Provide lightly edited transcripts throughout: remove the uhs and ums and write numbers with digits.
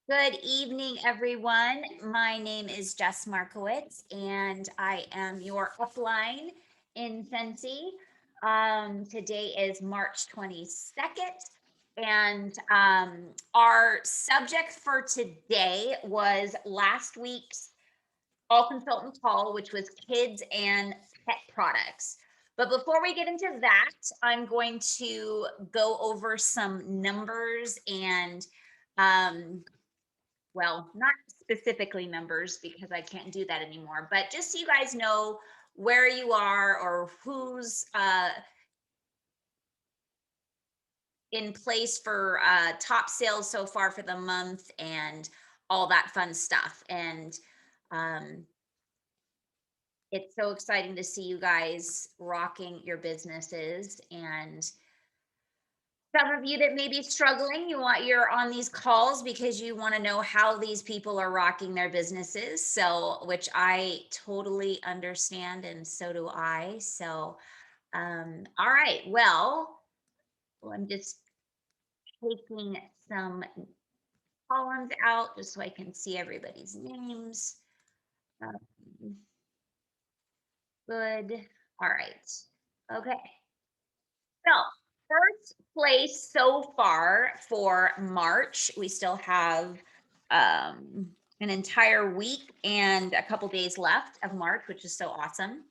Good evening, everyone. My name is Jess Markowitz, and I am your upline in Scentsy. Today is March 22nd, and our subject for today was last week's All Consultant Call, which was kids and pet products. But before we get into that, I'm going to go over some numbers and um, well, not specifically numbers because I can't do that anymore, but just so you guys know where you are or who's in place for top sales so far for the month and all that fun stuff. And um, it's so exciting to see you guys rocking your businesses. And some of you that may be struggling, you're on these calls because you want to know how these people are rocking their businesses. So, which I totally understand, and so do I. So, all right. Well, I'm just taking some columns out just so I can see everybody's names. Um, Good. All right. Okay. So, first place so far for March, we still have an entire week and a couple days left of March, which is so awesome.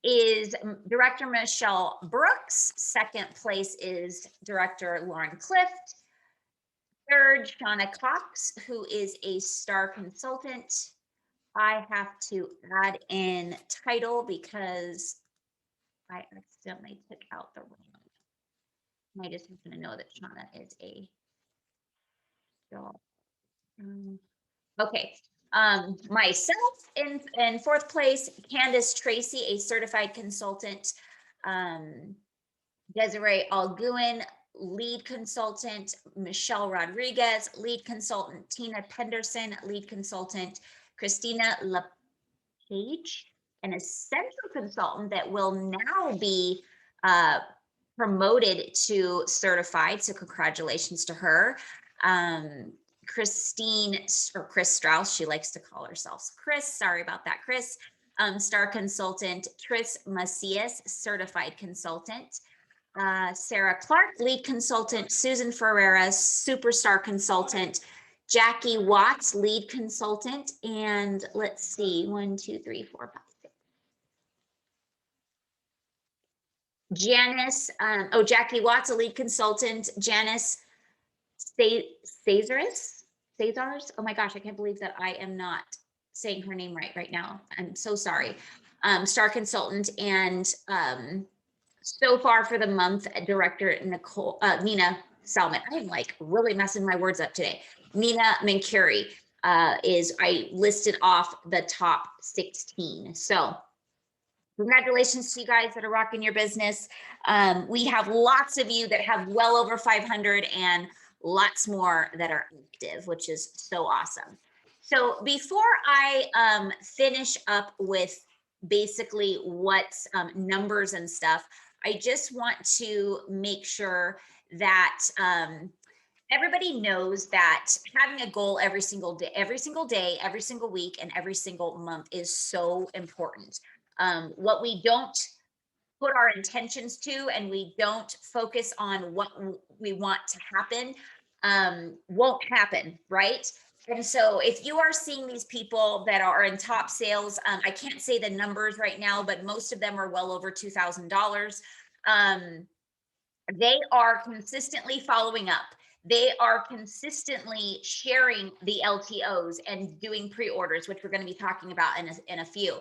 Is Director Michelle Brooks. Second place is Director Lauren Clift. Third, Shauna Cox, who is a star consultant. I have to add in title because I accidentally took out the wrong. I just happen to know that Shauna is a dog. Um, okay. Myself in fourth place, Candace Tracy, a certified consultant. Desiree Alguin, lead consultant. Michelle Rodriguez, lead consultant. Tina Penderson, lead consultant. Christina LaPage, an essential consultant that will now be promoted to certified. So congratulations to her. Christine or Chris Strauss, she likes to call herself Chris. Sorry about that, Chris. Star consultant, Tris Macias, certified consultant. Sarah Clark, lead consultant. Susan Ferreira, superstar consultant. Jackie Watts, lead consultant. And let's see, 1, 2, 3, 4, 5, 6. Janice, Jackie Watts, a lead consultant. Janice Cazares, oh my gosh, I can't believe that I am not saying her name right now. I'm so sorry. Star consultant, and so far for the month, Director Nina Salmon. I am like really messing my words up today. Nina Mancuri I listed off the top 16. So congratulations to you guys that are rocking your business. We have lots of you that have well over 500 and lots more that are active, which is so awesome. So before I finish up with basically what numbers and stuff, I just want to make sure that everybody knows that having a goal every single day, every single week, and every single month is so important. What we don't put our intentions to and we don't focus on what we want to happen won't happen, right? And so if you are seeing these people that are in top sales, I can't say the numbers right now, but most of them are well over $2,000. They are consistently following up. They are consistently sharing the LTOs and doing pre-orders, which we're going to be talking about in a few.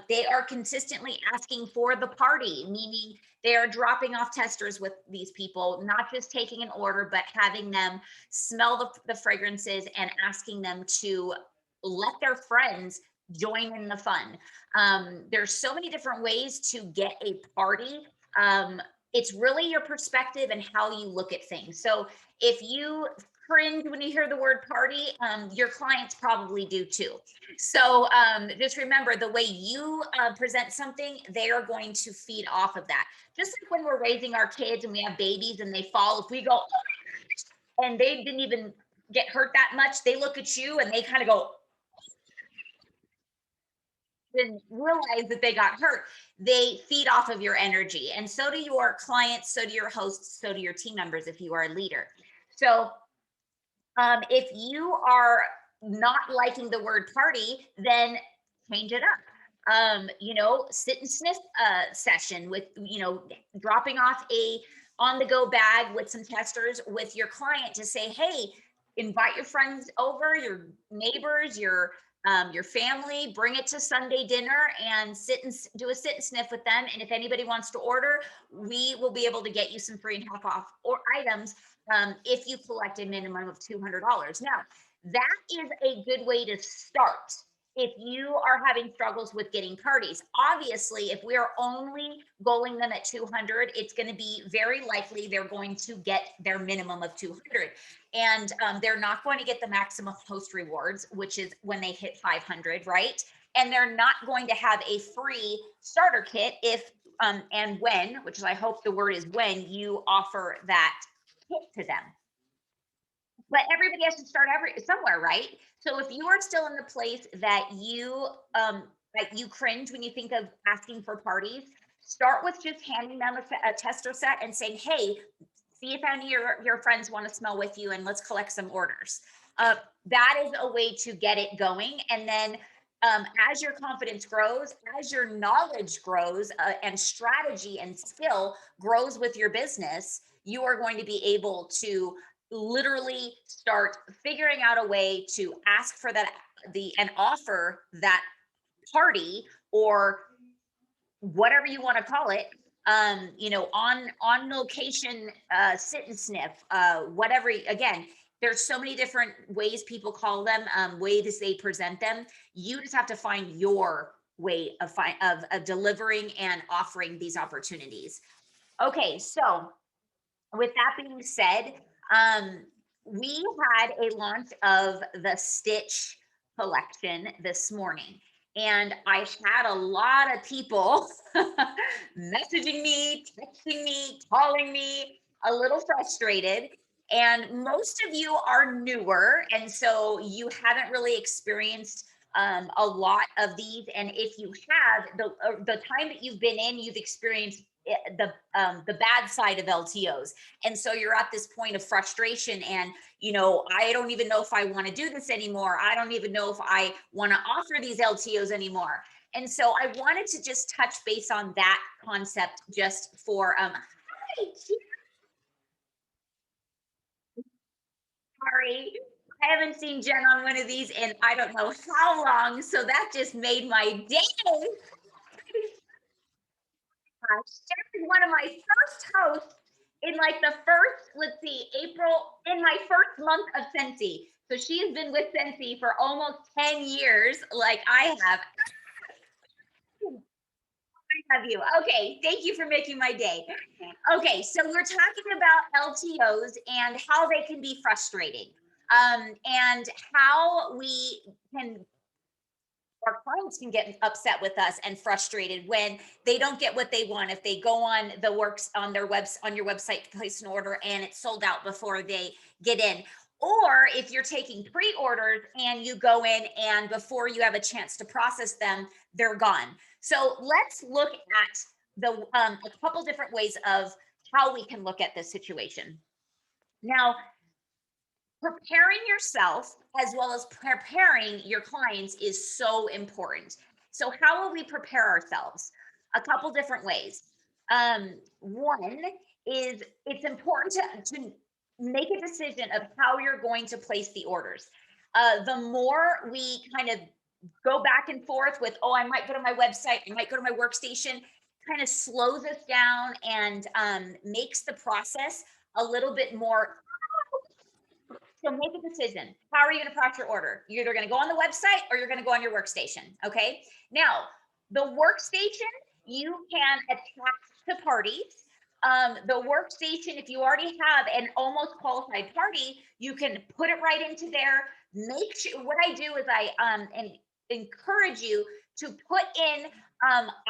They are consistently asking for the party, meaning they are dropping off testers with these people, not just taking an order, but having them smell the fragrances and asking them to let their friends join in the fun. There's so many different ways to get a party. It's really your perspective and how you look at things. So if you cringe when you hear the word party, your clients probably do too. So just remember, the way you present something, they are going to feed off of that. Just like when we're raising our kids and we have babies and they fall, if we go, and they didn't even get hurt that much, they look at you and they kind of go, then realize that they got hurt. They feed off of your energy. And so do your clients, so do your hosts, so do your team members if you are a leader. So if you are not liking the word party, then change it up. Sit and sniff session with, dropping off a on the go bag with some testers with your client to say, hey, invite your friends over, your neighbors, your family, bring it to Sunday dinner and do a sit and sniff with them. And if anybody wants to order, we will be able to get you some free and half off or items if you collect a minimum of $200. Now, that is a good way to start if you are having struggles with getting parties. Obviously, if we are only goaling them at 200, it's going to be very likely they're going to get their minimum of 200. And they're not going to get the maximum host rewards, which is when they hit 500, right? And they're not going to have a free starter kit if and when, which is, I hope the word is when, you offer that kit to them. But everybody has to start somewhere, right? So if you are still in the place that you cringe when you think of asking for parties, start with just handing them a tester set and saying, hey, see if any of your friends want to smell with you and let's collect some orders. That is a way to get it going. And then as your confidence grows, as your knowledge grows and strategy and skill grows with your business, you are going to be able to literally start figuring out a way to ask for that and offer that party or whatever you want to call it, on location, sit and sniff, whatever. Again, there's so many different ways people call them, ways they present them. You just have to find your way of delivering and offering these opportunities. Okay, so with that being said, we had a launch of the Stitch collection this morning. And I had a lot of people messaging me, texting me, calling me, a little frustrated. And most of you are newer. And so you haven't really experienced a lot of these. And if you have, the time that you've been in, you've experienced the bad side of LTOs. And so you're at this point of frustration and, I don't even know if I want to do this anymore. I don't even know if I want to offer these LTOs anymore. And so I wanted to just touch base on that concept just for, hi, sorry. I haven't seen Jen on one of these in I don't know how long. So that just made my day. She's one of my first hosts in like the first, let's see, April, in my first month of Scentsy. So she's been with Scentsy for almost 10 years, like I have. I have you. Okay, thank you for making my day. Okay, so we're talking about LTOs and how they can be frustrating, and how we can our clients can get upset with us and frustrated when they don't get what they want. If they go on the works on their on your website to place an order and it's sold out before they get in, or if you're taking pre-orders and you go in and before you have a chance to process them, they're gone. So let's look at a couple different ways of how we can look at this situation. Now, preparing yourself as well as preparing your clients is so important. So how will we prepare ourselves? A couple different ways. One is it's important to make a decision of how you're going to place the orders. The more we kind of go back and forth with, oh, I might go to my website, I might go to my workstation, kind of slows us down and makes the process a little bit more. So make a decision. How are you going to process your order? You're either going to go on the website or you're going to go on your workstation. Okay. Now, the workstation you can attach to parties. The workstation, if you already have an almost qualified party, you can put it right into there. Make sure what I do is I encourage you to put in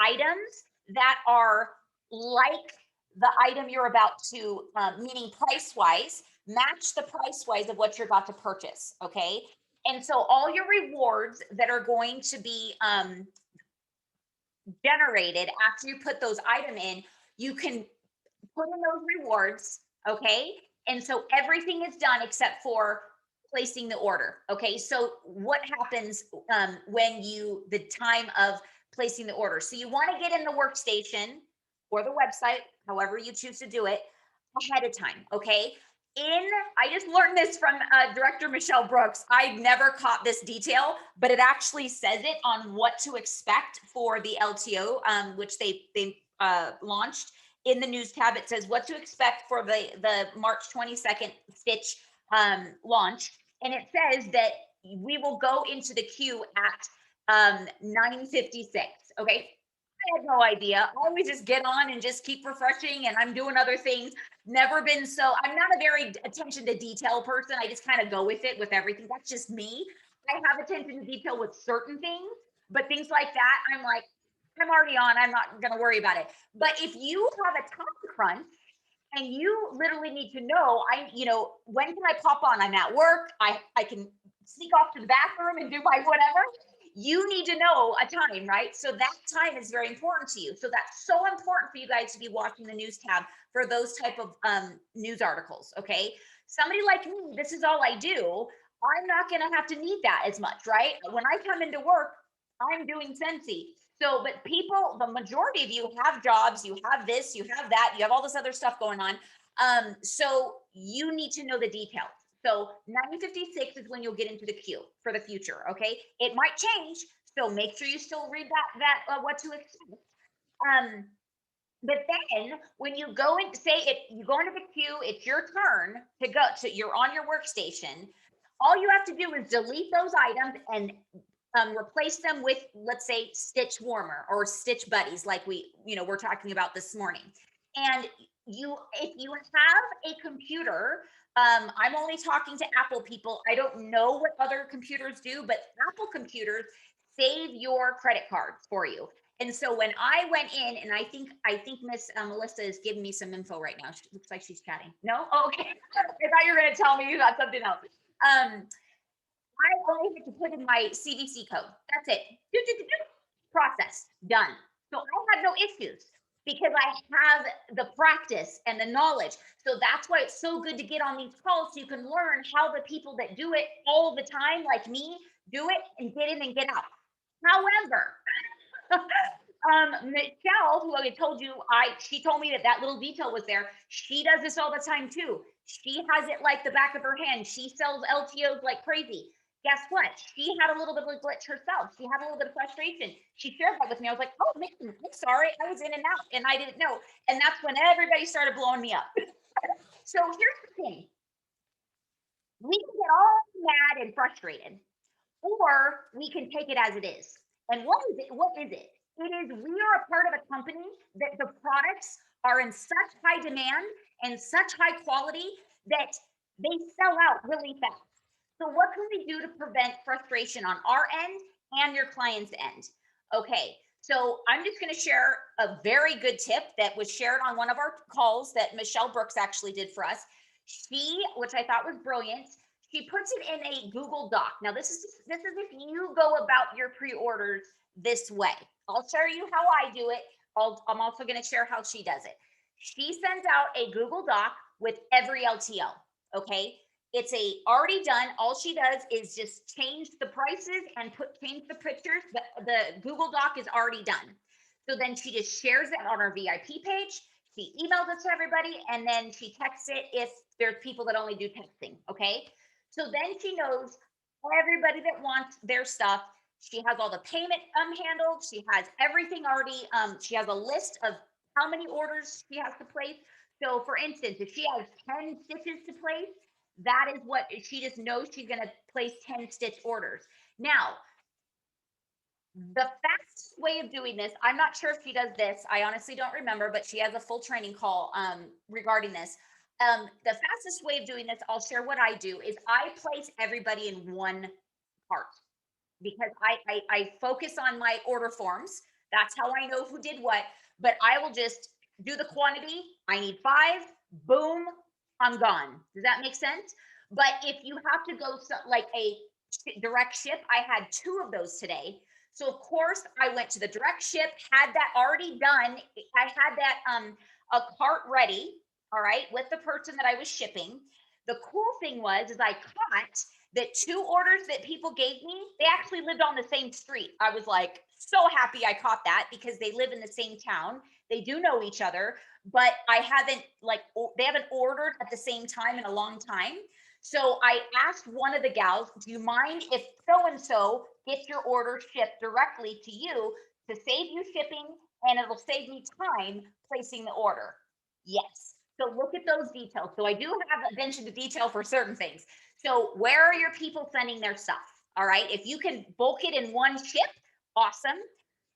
items that are like the item you're about to, meaning price wise, match the price wise of what you're about to purchase. Okay. And so all your rewards that are going to be generated after you put those item in, you can put in those rewards, okay? And so everything is done except for placing the order, okay? So what happens when the time of placing the order? So you want to get in the workstation or the website, however you choose to do it, ahead of time, okay? I just learned this from Director Michelle Brooks. I never caught this detail, but it actually says it on what to expect for the LTO, which they launched in the news tab. It says what to expect for the March 22nd Stitch launch, and it says that we will go into the queue at 9:56. Okay, I had no idea. I always just get on and just keep refreshing, and I'm doing other things. Never been so. I'm not a very attention to detail person. I just kind of go with it with everything. That's just me. I have attention to detail with certain things, but things like that, I'm like, I'm already on. I'm not going to worry about it. But if you have a time crunch and you literally need to know, when can I pop on? I'm at work. I can sneak off to the bathroom and do my whatever. You need to know a time, right? So that time is very important to you. So that's so important for you guys to be watching the news tab for those type of news articles. Okay. Somebody like me, this is all I do. I'm not going to have to need that as much, right? When I come into work, I'm doing Scentsy. So, but people, the majority of you have jobs, you have this, you have that, you have all this other stuff going on. So you need to know the details. So 9:56 is when you'll get into the queue for the future. Okay, it might change, so make sure you still read that what to expect. Um, but then when you go and say it, you go into the queue, it's your turn to go. So you're on your workstation. All you have to do is delete those items and replace them with, let's say, Stitch Warmer or Stitch Buddies, like we're talking about this morning. And if you have a computer, I'm only talking to Apple people. I don't know what other computers do, but Apple computers save your credit cards for you. And so when I went in, and I think Miss Melissa is giving me some info right now. She looks like she's chatting. No, oh, okay. I thought you were going to tell me you got something else. I only had to put in my CVC code. That's it. Process done. So I had no issues because I have the practice and the knowledge. So that's why it's so good to get on these calls so you can learn how the people that do it all the time, like me, do it and get in and get out. However, Michelle, who I told you, she told me that little detail was there. She does this all the time too. She has it like the back of her hand. She sells LTOs like crazy. Guess what? She had a little bit of a glitch herself. She had a little bit of frustration. She shared that with me. I was like, oh man, I'm sorry. I was in and out and I didn't know. And that's when everybody started blowing me up. So here's the thing. We can get all mad and frustrated, or we can take it as it is. And what is it? What is it? It is we are a part of a company that the products are in such high demand and such high quality that they sell out really fast. So what can we do to prevent frustration on our end and your client's end? Okay, so I'm just going to share a very good tip that was shared on one of our calls that Michelle Brooks actually did for us. Which I thought was brilliant, she puts it in a Google Doc. Now, this is if you go about your pre-orders this way. I'll show you how I do it. I'm also going to share how she does it. She sends out a Google Doc with every LTO. Okay, it's already done. All she does is just change the prices and change the pictures. The Google Doc is already done. So then she just shares it on our VIP page. She emails it to everybody, and then she texts it if there's people that only do texting. Okay. So then she knows everybody that wants their stuff. She has all the payment handled. She has everything already. She has a list of how many orders she has to place. So for instance, if she has 10 stitches to place, that is what she just knows she's going to place 10 stitch orders. Now, the fastest way of doing this, I'm not sure if she does this. I honestly don't remember, but she has a full training call regarding this. The fastest way of doing this, I'll share what I do, is I place everybody in one part because I focus on my order forms. That's how I know who did what. But I will just do the quantity. I need 5, boom, I'm gone. Does that make sense? But if you have to go like a direct ship, I had 2 of those today. So of course I went to the direct ship, had that already done. I had that a cart ready, all right, with the person that I was shipping. The cool thing was is I caught that 2 orders that people gave me, they actually lived on the same street. I was like so happy I caught that because they live in the same town. They do know each other, but I haven't they haven't ordered at the same time in a long time. So I asked one of the gals, do you mind if so and so gets your order shipped directly to you to save you shipping and it'll save me time placing the order? Yes. So look at those details. So I do have attention to detail for certain things. So where are your people sending their stuff? All right. If you can bulk it in one ship, awesome.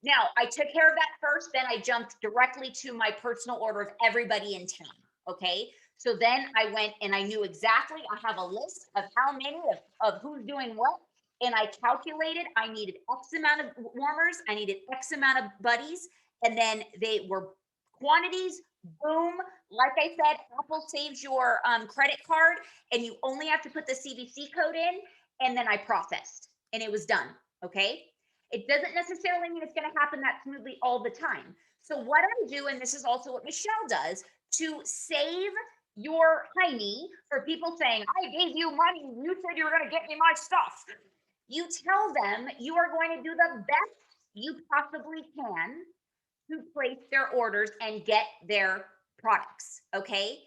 Now I took care of that first, then I jumped directly to my personal order of everybody in town. Okay. So then I went and I knew exactly, I have a list of how many of who's doing what. And I calculated I needed X amount of warmers, I needed X amount of buddies. And then they were quantities, boom. Like I said, Apple saves your credit card and you only have to put the CVC code in. And then I processed and it was done. Okay. It doesn't necessarily mean it's going to happen that smoothly all the time. So what I do, and this is also what Michelle does, to save your honey for people saying, I gave you money, you said you were going to get me my stuff. You tell them you are going to do the best you possibly can to place their orders and get their products. Okay.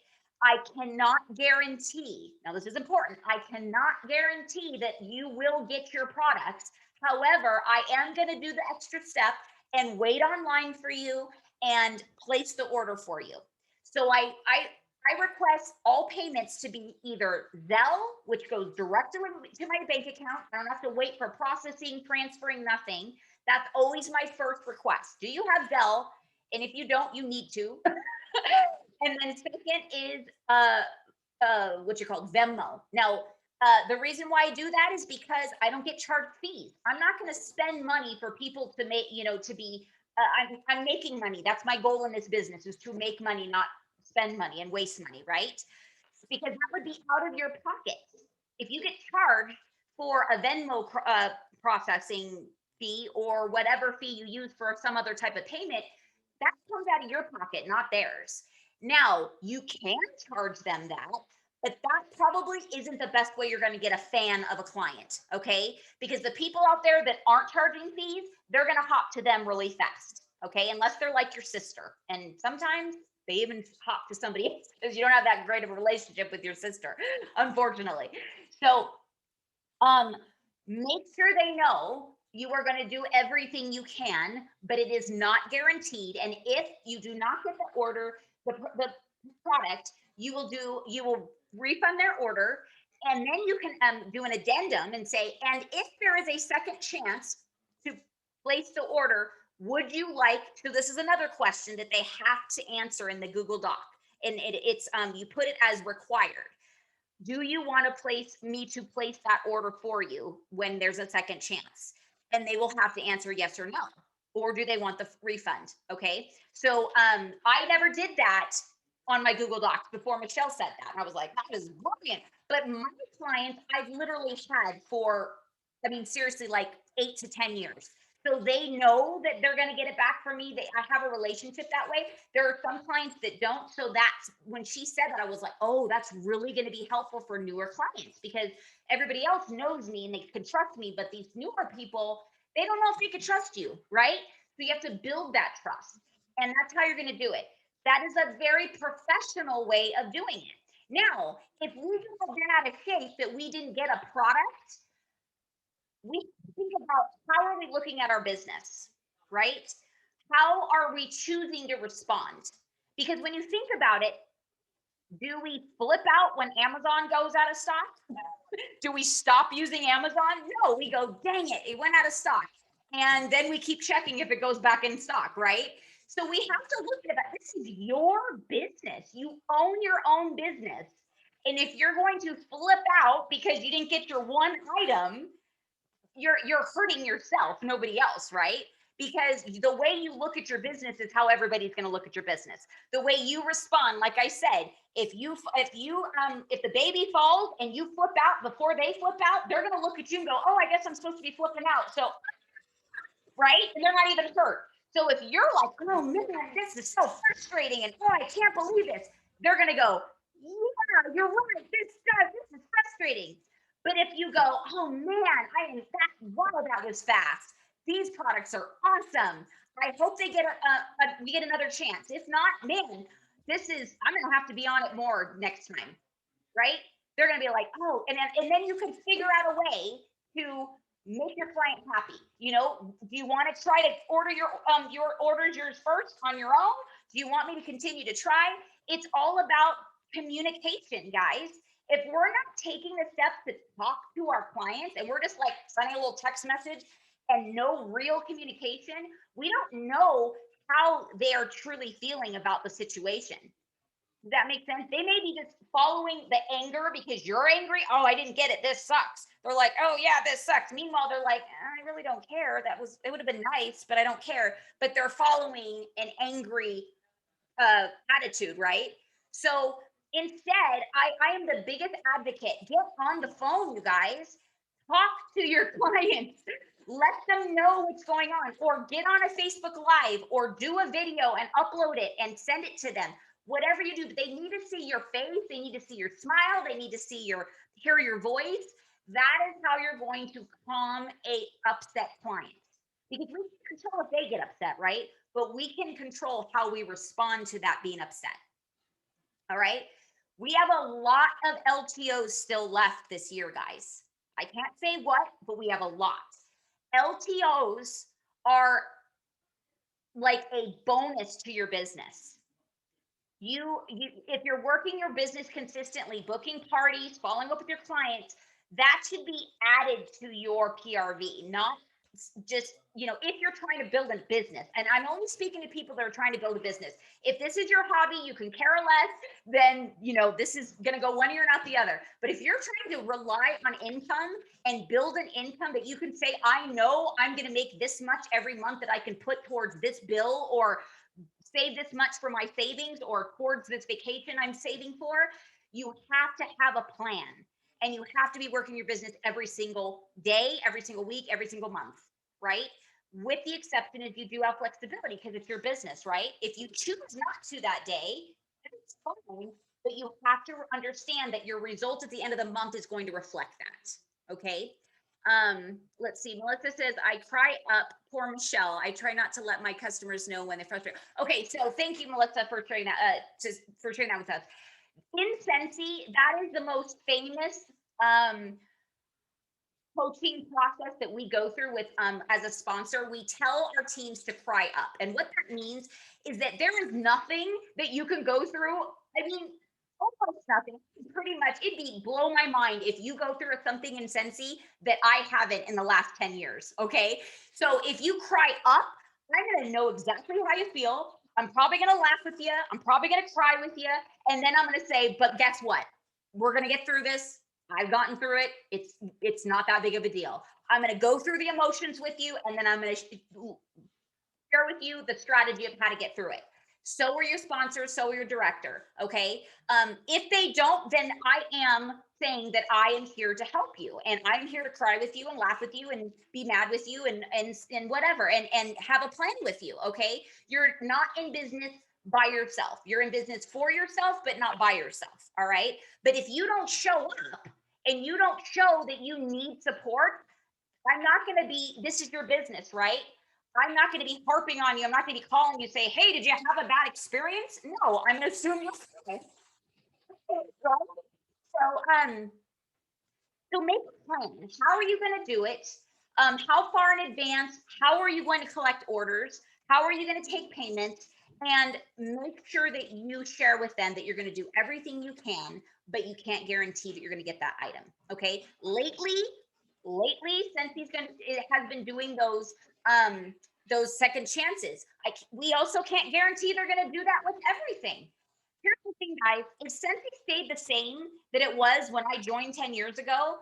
I cannot guarantee, now this is important, I cannot guarantee that you will get your products. However, I am going to do the extra step and wait online for you and place the order for you. So I request all payments to be either Zelle, which goes directly to my bank account. I don't have to wait for processing, transferring, nothing. That's always my first request. Do you have Zelle? And if you don't, you need to. And then second is what you call Venmo. Now, the reason why I do that is because I don't get charged fees. I'm not going to spend money for people to make, to be. I'm making money. That's my goal in this business, is to make money, not spend money and waste money, right? Because that would be out of your pocket. If you get charged for a Venmo processing fee or whatever fee you use for some other type of payment, that comes out of your pocket, not theirs. Now, you can charge them that, but that probably isn't the best way you're going to get a fan of a client, okay? Because the people out there that aren't charging fees, they're going to hop to them really fast, okay? Unless they're like your sister. And sometimes they even hop to somebody else because you don't have that great of a relationship with your sister, unfortunately. So make sure they know you are going to do everything you can, but it is not guaranteed. And if you do not get the order, the product, you will refund their order. And then you can do an addendum and say, and if there is a second chance to place the order, would you like to, this is another question that they have to answer in the Google Doc. And it's you put it as required. Do you want to place that order for you when there's a second chance? And they will have to answer yes or no. Or do they want the refund? Okay. So I never did that on my Google Docs before Michelle said that. And I was like, that is brilliant. But my clients, I've literally had for, seriously, like 8 to 10 years. So they know that they're going to get it back from me. I have a relationship that way. There are some clients that don't. So that's when she said that, I was like, oh, that's really going to be helpful for newer clients because everybody else knows me and they can trust me. But these newer people, they don't know if they can trust you, right? So you have to build that trust. And that's how you're going to do it. That is a very professional way of doing it. Now, if we have been out of shape that we didn't get a product, we think about how are we looking at our business, right? How are we choosing to respond? Because when you think about it, do we flip out when Amazon goes out of stock? Do we stop using Amazon? No, we go, dang it, it went out of stock. And then we keep checking if it goes back in stock, right? So we have to look at that. This is your business. You own your own business. And if you're going to flip out because you didn't get your one item, you're hurting yourself, nobody else, right? because the way you look at your business is how everybody's going to look at your business. The way you respond, like I said, if the baby falls and you flip out before they flip out, they're going to look at you and go, oh, I guess I'm supposed to be flipping out. So, right? And they're not even hurt. So if you're like, oh man, this is so frustrating, and oh, I can't believe this, they're going to go, yeah, you're right. This is frustrating. But if you go, oh man, wow, that was fast. These products are awesome. I hope they get we get another chance. If not, man, I'm going to have to be on it more next time, right? They're going to be like, oh, and then you can figure out a way to make your client happy. Do you want to try to order your orders yours first on your own? Do you want me to continue to try? It's all about communication, guys. If we're not taking the steps to talk to our clients and we're just like sending a little text message and no real communication, we don't know how they are truly feeling about the situation. Does that make sense? They may be just following the anger because you're angry. Oh, I didn't get it. This sucks. They're like, oh yeah, this sucks. Meanwhile, they're like, I really don't care. It would have been nice, but I don't care. But they're following an angry attitude, right? So instead, I am the biggest advocate. Get on the phone, you guys. Talk to your clients. Let them know what's going on, or get on a Facebook Live, or do a video and upload it and send it to them. Whatever you do, they need to see your face. They need to see your smile. They need to hear your voice. That is how you're going to calm a upset client, because we can control if they get upset, right? But we can control how we respond to that being upset. All right. We have a lot of LTOs still left this year, guys. I can't say what, but we have a lot. LTOs are like a bonus to your business. If you're working your business consistently, booking parties, following up with your clients, that should be added to your PRV, not just, if you're trying to build a business. And I'm only speaking to people that are trying to build a business. If this is your hobby, you can care less, then, this is going to go one ear and out the other. But if you're trying to rely on income and build an income that you can say, I know I'm going to make this much every month that I can put towards this bill, or save this much for my savings, or towards this vacation I'm saving for, you have to have a plan. And you have to be working your business every single day, every single week, every single month, right? With the exception if you do have flexibility, because it's your business, right? If you choose not to that day, it's fine, but you have to understand that your result at the end of the month is going to reflect that, okay? Let's see. Melissa says, I cry up. Poor Michelle. I try not to let my customers know when they're frustrated. Okay, so thank you, Melissa, for sharing that. For sharing that with us. In Scentsy, that is the most famous coaching process that we go through with as a sponsor. We tell our teams to cry up, and what that means is that there is nothing that you can go through. I mean, almost nothing. Pretty much, it'd blow my mind if you go through something in Scentsy that I haven't in the last 10 years. Okay, so if you cry up, I'm gonna know exactly how you feel. I'm probably gonna laugh with you. I'm probably gonna cry with you, and then I'm gonna say, but guess what? We're gonna get through this. I've gotten through it. It's not that big of a deal. I'm gonna go through the emotions with you, and then I'm gonna share with you the strategy of how to get through it. So are your sponsors, so are your director, okay? If they don't, then I am saying that I am here to help you, and I'm here to cry with you and laugh with you and be mad with you and whatever, and have a plan with you, okay? You're not in business by yourself. You're in business for yourself, but not by yourself, all right? But if you don't show up and you don't show that you need support, I'm not going to be, this is your business, right? I'm not going to be harping on you. I'm not going to be calling you, say, hey, did you have a bad experience? No, I'm going to assume you're okay. So make a plan. How are you going to do it? How far in advance? How are you going to collect orders? How are you going to take payments? And make sure that you share with them that you're going to do everything you can, but you can't guarantee that you're going to get that item. Okay. Lately, Scentsy has been doing those second chances. We also can't guarantee they're going to do that with everything. Here's the thing, guys. If Scentsy stayed the same that it was when I joined 10 years ago,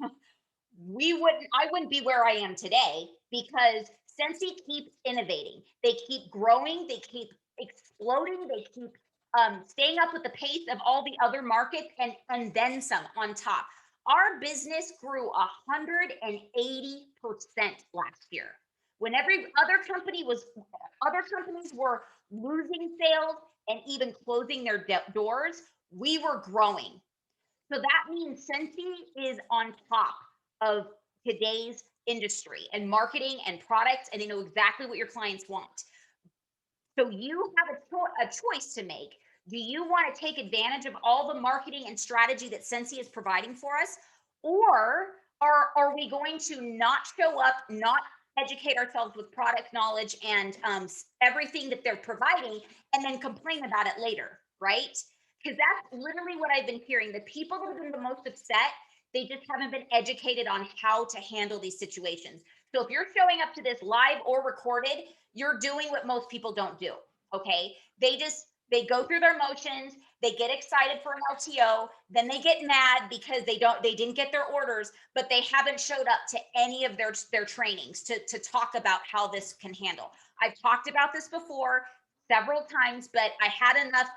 I wouldn't be where I am today, because Scentsy keeps innovating. They keep growing. They keep exploding. They keep staying up with the pace of all the other markets and then some on top. Our business grew 180% last year. When every other companies were losing sales and even closing their doors, we were growing. So that means Scentsy is on top of today's industry and marketing and products, and they know exactly what your clients want. So you have a choice to make. Do you want to take advantage of all the marketing and strategy that Scentsy is providing for us? Or are we going to not show up, not educate ourselves with product knowledge and everything that they're providing, and then complain about it later, right? Because that's literally what I've been hearing. The people that have been the most upset, they just haven't been educated on how to handle these situations. So if you're showing up to this live or recorded, you're doing what most people don't do. Okay. They go through their motions, they get excited for an LTO, then they get mad because they didn't get their orders, but they haven't showed up to any of their trainings to talk about how this can handle. I've talked about this before several times, but I had enough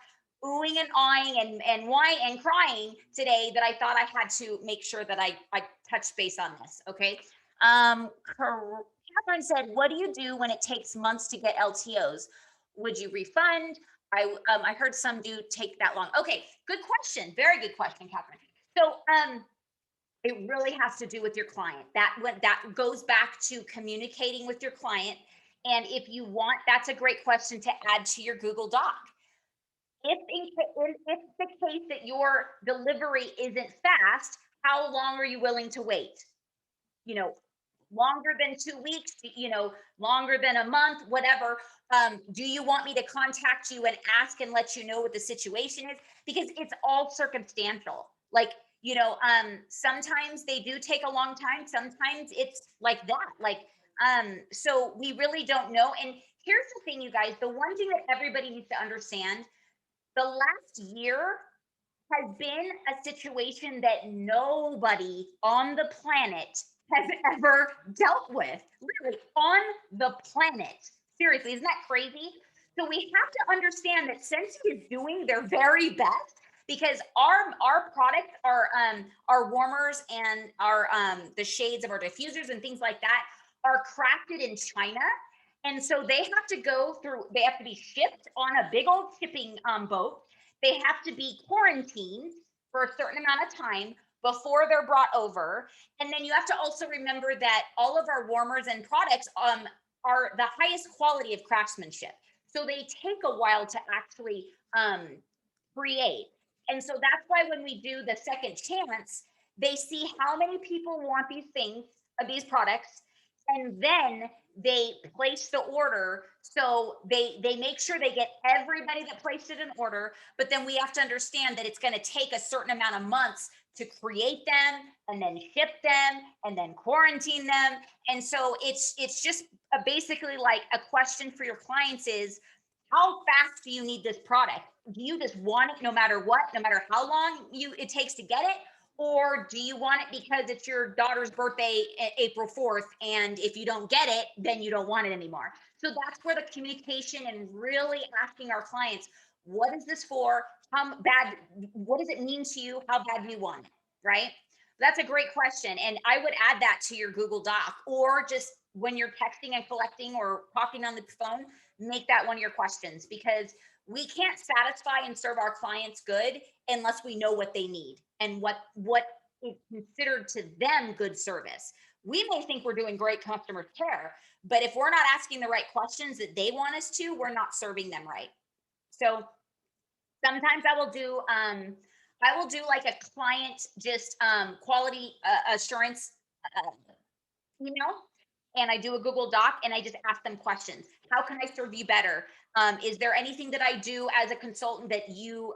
oohing and awing and whining and crying today that I thought I had to make sure that I touched base on this. Okay. Catherine said, what do you do when it takes months to get LTOs? Would you refund? I heard some do take that long. Okay, good question. Very good question, Catherine. So it really has to do with your client. That goes back to communicating with your client. And if you want, that's a great question to add to your Google Doc. If the case that your delivery isn't fast, how long are you willing to wait? You know, longer than 2 weeks, longer than a month, whatever. Do you want me to contact you and ask and let you know what the situation is? Because it's all circumstantial. Like, sometimes they do take a long time. Sometimes it's like that. Like, so we really don't know. And here's the thing, you guys, the one thing that everybody needs to understand, the last year has been a situation that nobody on the planet has ever dealt with, literally on the planet. Seriously, isn't that crazy? So we have to understand that Scentsy is doing their very best because our products, our warmers and our the shades of our diffusers and things like that are crafted in China. And so they have to be shipped on a big old shipping boat. They have to be quarantined for a certain amount of time before they're brought over. And then you have to also remember that all of our warmers and products are the highest quality of craftsmanship. So they take a while to actually create. And so that's why when we do the second chance, they see how many people want these products, and then they place the order. So they make sure they get everybody that placed it in order, but then we have to understand that it's going to take a certain amount of months to create them and then ship them and then quarantine them. And so it's just basically like a question for your clients is, how fast do you need this product? Do you just want it no matter what, no matter how long it takes to get it? Or do you want it because it's your daughter's birthday, April 4th, and if you don't get it, then you don't want it anymore? So that's where the communication and really asking our clients, what is this for? How bad, what does it mean to you? How bad do you want it, right? That's a great question. And I would add that to your Google Doc, or just when you're texting and collecting or talking on the phone, make that one of your questions, because we can't satisfy and serve our clients good unless we know what they need and what is considered to them good service. We may think we're doing great customer care, but if we're not asking the right questions that they want us to, we're not serving them right. So sometimes I will do like a client just quality assurance email, and I do a Google Doc and I just ask them questions. How can I serve you better? Is there anything that I do as a consultant that you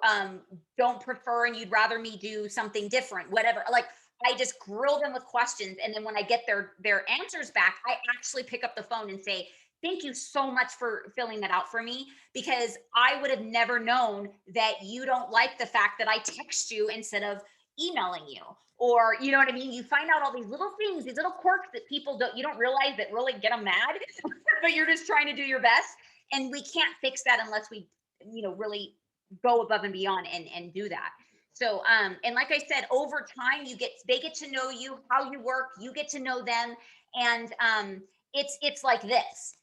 don't prefer and you'd rather me do something different? Whatever. Like, I just grill them with questions, and then when I get their answers back, I actually pick up the phone and say, thank you so much for filling that out for me, because I would have never known that you don't like the fact that I text you instead of emailing you, or you know what I mean? You find out all these little things, these little quirks that you don't realize that really get them mad, but you're just trying to do your best. And we can't fix that unless we, really go above and beyond and do that. So, and like I said, over time, they get to know you, how you work, you get to know them, and it's like this,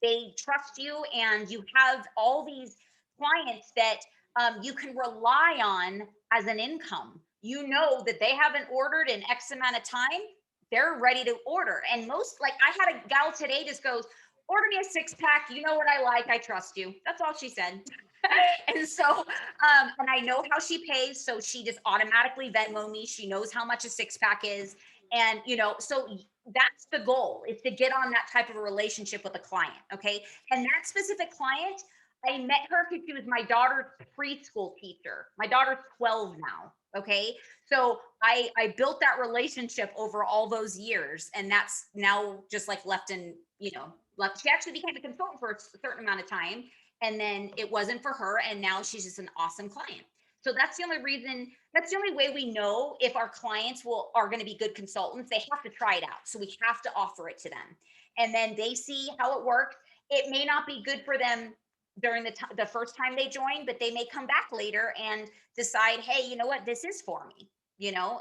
they trust you, and you have all these clients that you can rely on as an income. You know that they haven't ordered in X amount of time, they're ready to order. And like I had a gal today just goes, order me a 6-pack. You know what I like. I trust you. That's all she said. And so, and I know how she pays. So she just automatically Venmo me. She knows how much a 6-pack is. And, so that's the goal, is to get on that type of a relationship with a client. Okay. And that specific client, I met her because she was my daughter's preschool teacher. My daughter's 12 now. Okay. So I built that relationship over all those years. And that's now just like left. She actually became a consultant for a certain amount of time. And then it wasn't for her. And now she's just an awesome client. So that's the only way we know if our clients are going to be good consultants. They have to try it out. So we have to offer it to them. And then they see how it works. It may not be good for them during the first time they join, but they may come back later and decide, hey, you know what, this is for me,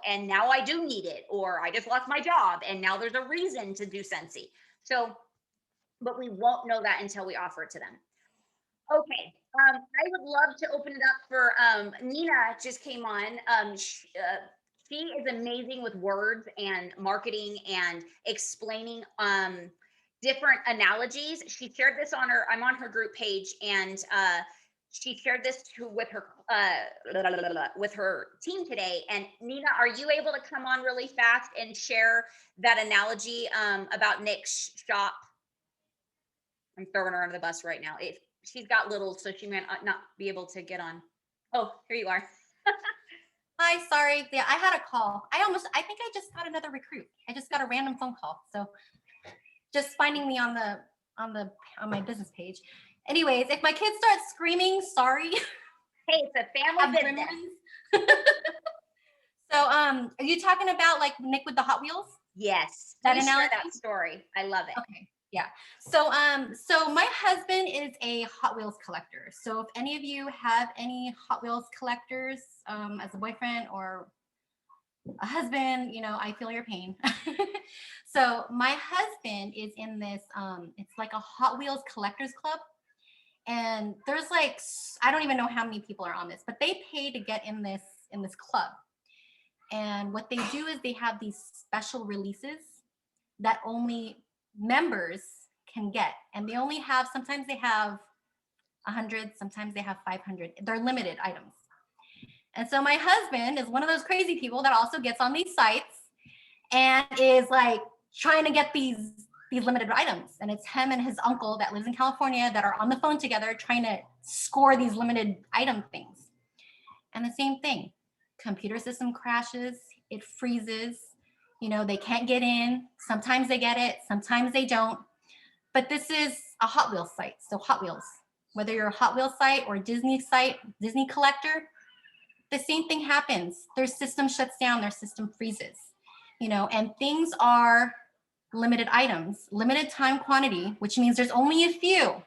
and now I do need it, or I just lost my job and now there's a reason to do Scentsy. So, but we won't know that until we offer it to them. Okay. I would love to open it up for Nina just came on. She is amazing with words and marketing and explaining different analogies. She shared this I'm on her group page, and she shared this with her team today. And Nina, are you able to come on really fast and share that analogy about Nick's shop? I'm throwing her under the bus right now. She's got little, so she may not be able to get on. Oh, here you are. Hi, sorry. Yeah, I had a call. I think I just got another recruit. I just got a random phone call. So just finding me on my business page. Anyways, if my kids start screaming, sorry. Hey, it's a family business. So, are you talking about like Nick with the Hot Wheels? Yes. That analogy? That story. I love it. Okay. Yeah. So my husband is a Hot Wheels collector. So if any of you have any Hot Wheels collectors as a boyfriend or a husband, I feel your pain. So my husband is in this, it's like a Hot Wheels collectors club. And there's like, I don't even know how many people are on this, but they pay to get in this club. And what they do is they have these special releases that only members can get. And sometimes they have 100, sometimes they have 500. They're limited items. And so my husband is one of those crazy people that also gets on these sites and is like trying to get these limited items. And it's him and his uncle that lives in California that are on the phone together trying to score these limited item things. And the same thing, computer system crashes, it freezes, they can't get in. Sometimes they get it, sometimes they don't. But this is a Hot Wheels site. So Hot Wheels, whether you're a Hot Wheels site or a Disney site, Disney collector, the same thing happens. Their system shuts down, their system freezes, and things are limited items, limited time quantity, which means there's only a few.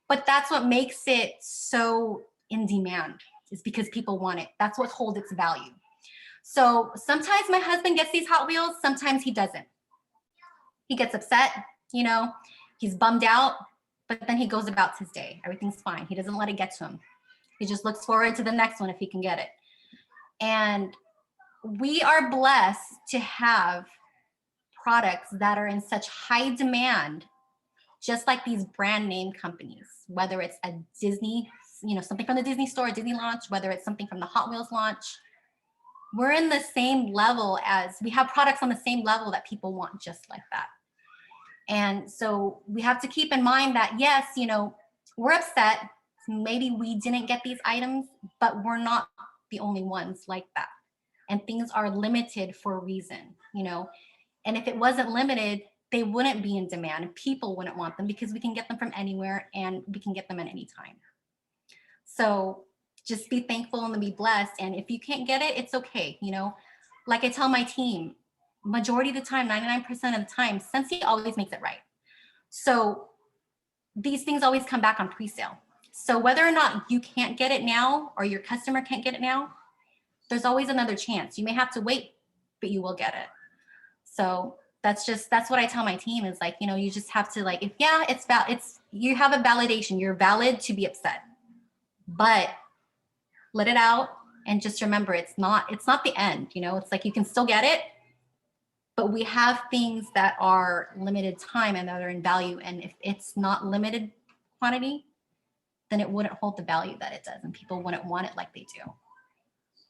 But that's what makes it so in demand, is because people want it. That's what holds its value. So sometimes my husband gets these Hot Wheels, sometimes he doesn't. He gets upset, he's bummed out, but then he goes about his day. Everything's fine. He doesn't let it get to him. He just looks forward to the next one if he can get it. And we are blessed to have products that are in such high demand, just like these brand name companies, whether it's a Disney, something from the Disney store, Disney launch, whether it's something from the Hot Wheels launch. We're in the same level we have products on the same level that people want just like that. And so we have to keep in mind that, yes, we're upset. Maybe we didn't get these items, but we're not the only ones like that. And things are limited for a reason, And if it wasn't limited, they wouldn't be in demand. People wouldn't want them because we can get them from anywhere and we can get them at any time. So just be thankful and be blessed. And if you can't get it, it's okay. You know, like I tell my team, majority of the time, 99% of the time, Scentsy always makes it right. So these things always come back on pre-sale. So whether or not you can't get it now or your customer can't get it now, there's always another chance. You may have to wait, but you will get it. So that's what I tell my team is like, you know, you just have to like, if you have a validation, you're valid to be upset, but let it out and just remember it's not the end, you know, it's like you can still get it, but we have things that are limited time and that are in value. And if it's not limited quantity, then it wouldn't hold the value that it does and people wouldn't want it like they do.